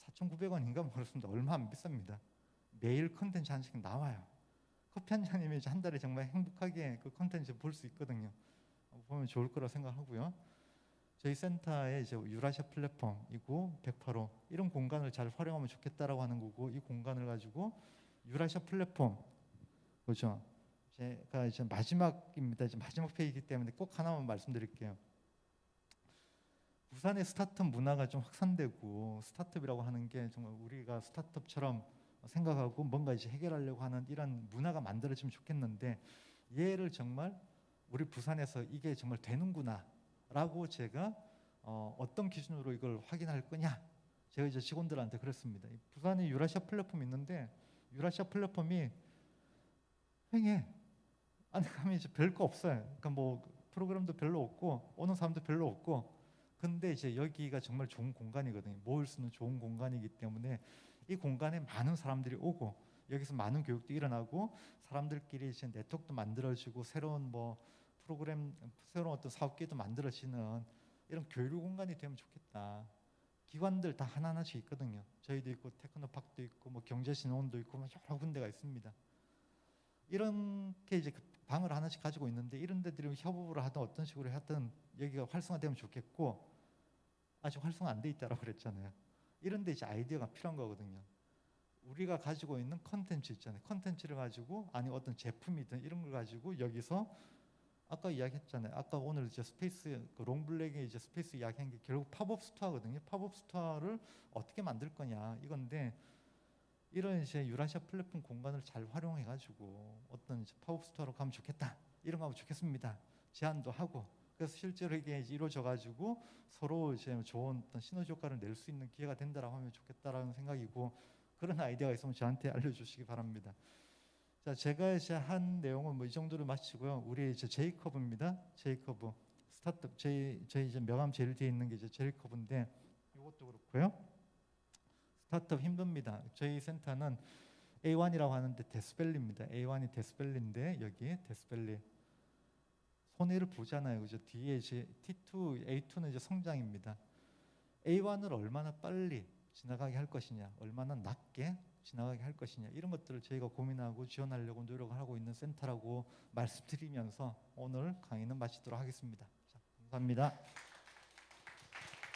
4,900원인가 모르겠습니다. 얼마 안 비쌉니다. 매일 콘텐츠 하나씩 나와요. 커피 한 잔이면 이제 한 달에 정말 행복하게 그 콘텐츠 볼 수 있거든요. 보면 좋을 거라 생각하고요. 저희 센터에 이제 유라시아 플랫폼이고 108호 이런 공간을 잘 활용하면 좋겠다라고 하는 거고, 이 공간을 가지고 유라시아 플랫폼, 그렇죠? 제가 이제 마지막입니다. 이제 마지막 페이지이기 때문에 꼭 하나만 말씀드릴게요. 부산의 스타트업 문화가 좀 확산되고 스타트업이라고 하는 게 정말 우리가 스타트업처럼 생각하고 뭔가 이제 해결하려고 하는 이런 문화가 만들어지면 좋겠는데, 얘를 정말 우리 부산에서 이게 정말 되는구나라고 제가 어떤 기준으로 이걸 확인할 거냐, 제가 이제 직원들한테 그랬습니다. 부산에 유라시아 플랫폼이 있는데 유라시아 플랫폼이 횡해. 안에 가면 이제 별거 없어요. 그러니까 뭐 프로그램도 별로 없고 오는 사람도 별로 없고, 근데 이제 여기가 정말 좋은 공간이거든요. 모일 수 있는 좋은 공간이기 때문에 이 공간에 많은 사람들이 오고 여기서 많은 교육도 일어나고 사람들끼리 이제 네트워크도 만들어지고 새로운 뭐 프로그램, 새로운 어떤 사업기도 만들어지는 이런 교류 공간이 되면 좋겠다. 기관들 다 하나하나씩 있거든요. 저희도 있고 테크노팍도 있고 뭐 경제신혼도 있고 뭐 여러 군데가 있습니다. 이렇게 이제 방을 하나씩 가지고 있는데 이런 데들이 협업을 하든 어떤 식으로 하든 여기가 활성화되면 좋겠고, 아직 활성화 안 돼 있다라고 그랬잖아요. 이런 데 이제 아이디어가 필요한 거거든요. 우리가 가지고 있는 컨텐츠 있잖아요. 컨텐츠를 가지고 아니 어떤 제품이든 이런 걸 가지고 여기서 아까 이야기했잖아요. 아까 오늘 이제 스페이스 그 롱블랙의 이제 스페이스 이야기한 게 결국 팝업 스토어거든요. 팝업 스토어를 어떻게 만들 거냐 이건데 이런 이제 유라시아 플랫폼 공간을 잘 활용해 가지고 어떤 이제 팝업 스토어로 가면 좋겠다. 이런 거 하면 좋겠습니다. 제안도 하고 그래서 실제로 이게 이제 이루어져 가지고 서로 이제 좋은 어떤 시너지 효과를 낼 수 있는 기회가 된다라고 하면 좋겠다라는 생각이고 그런 아이디어가 있으면 저한테 알려주시기 바랍니다. 자, 제가 이제 한 내용은 뭐 이 정도로 마치고요. 우리 이제 제이커브입니다. 제이커브 스타트업 저희 이제 명함 제일 뒤에 있는 게 이제 제이커브인데 이것도 그렇고요. 스타트업 힘듭니다. 저희 센터는 A1이라고 하는데 데스밸리입니다. A1이 데스밸리인데 여기 데스밸리 손해를 보잖아요. 그죠? 뒤에 이제 T2, A2는 이제 성장입니다. A1을 얼마나 빨리 지나가게 할 것이냐, 얼마나 낮게 지나가게 할 것이냐 이런 것들을 저희가 고민하고 지원하려고 노력을 하고 있는 센터라고 말씀드리면서 오늘 강의는 마치도록 하겠습니다. 자, 감사합니다.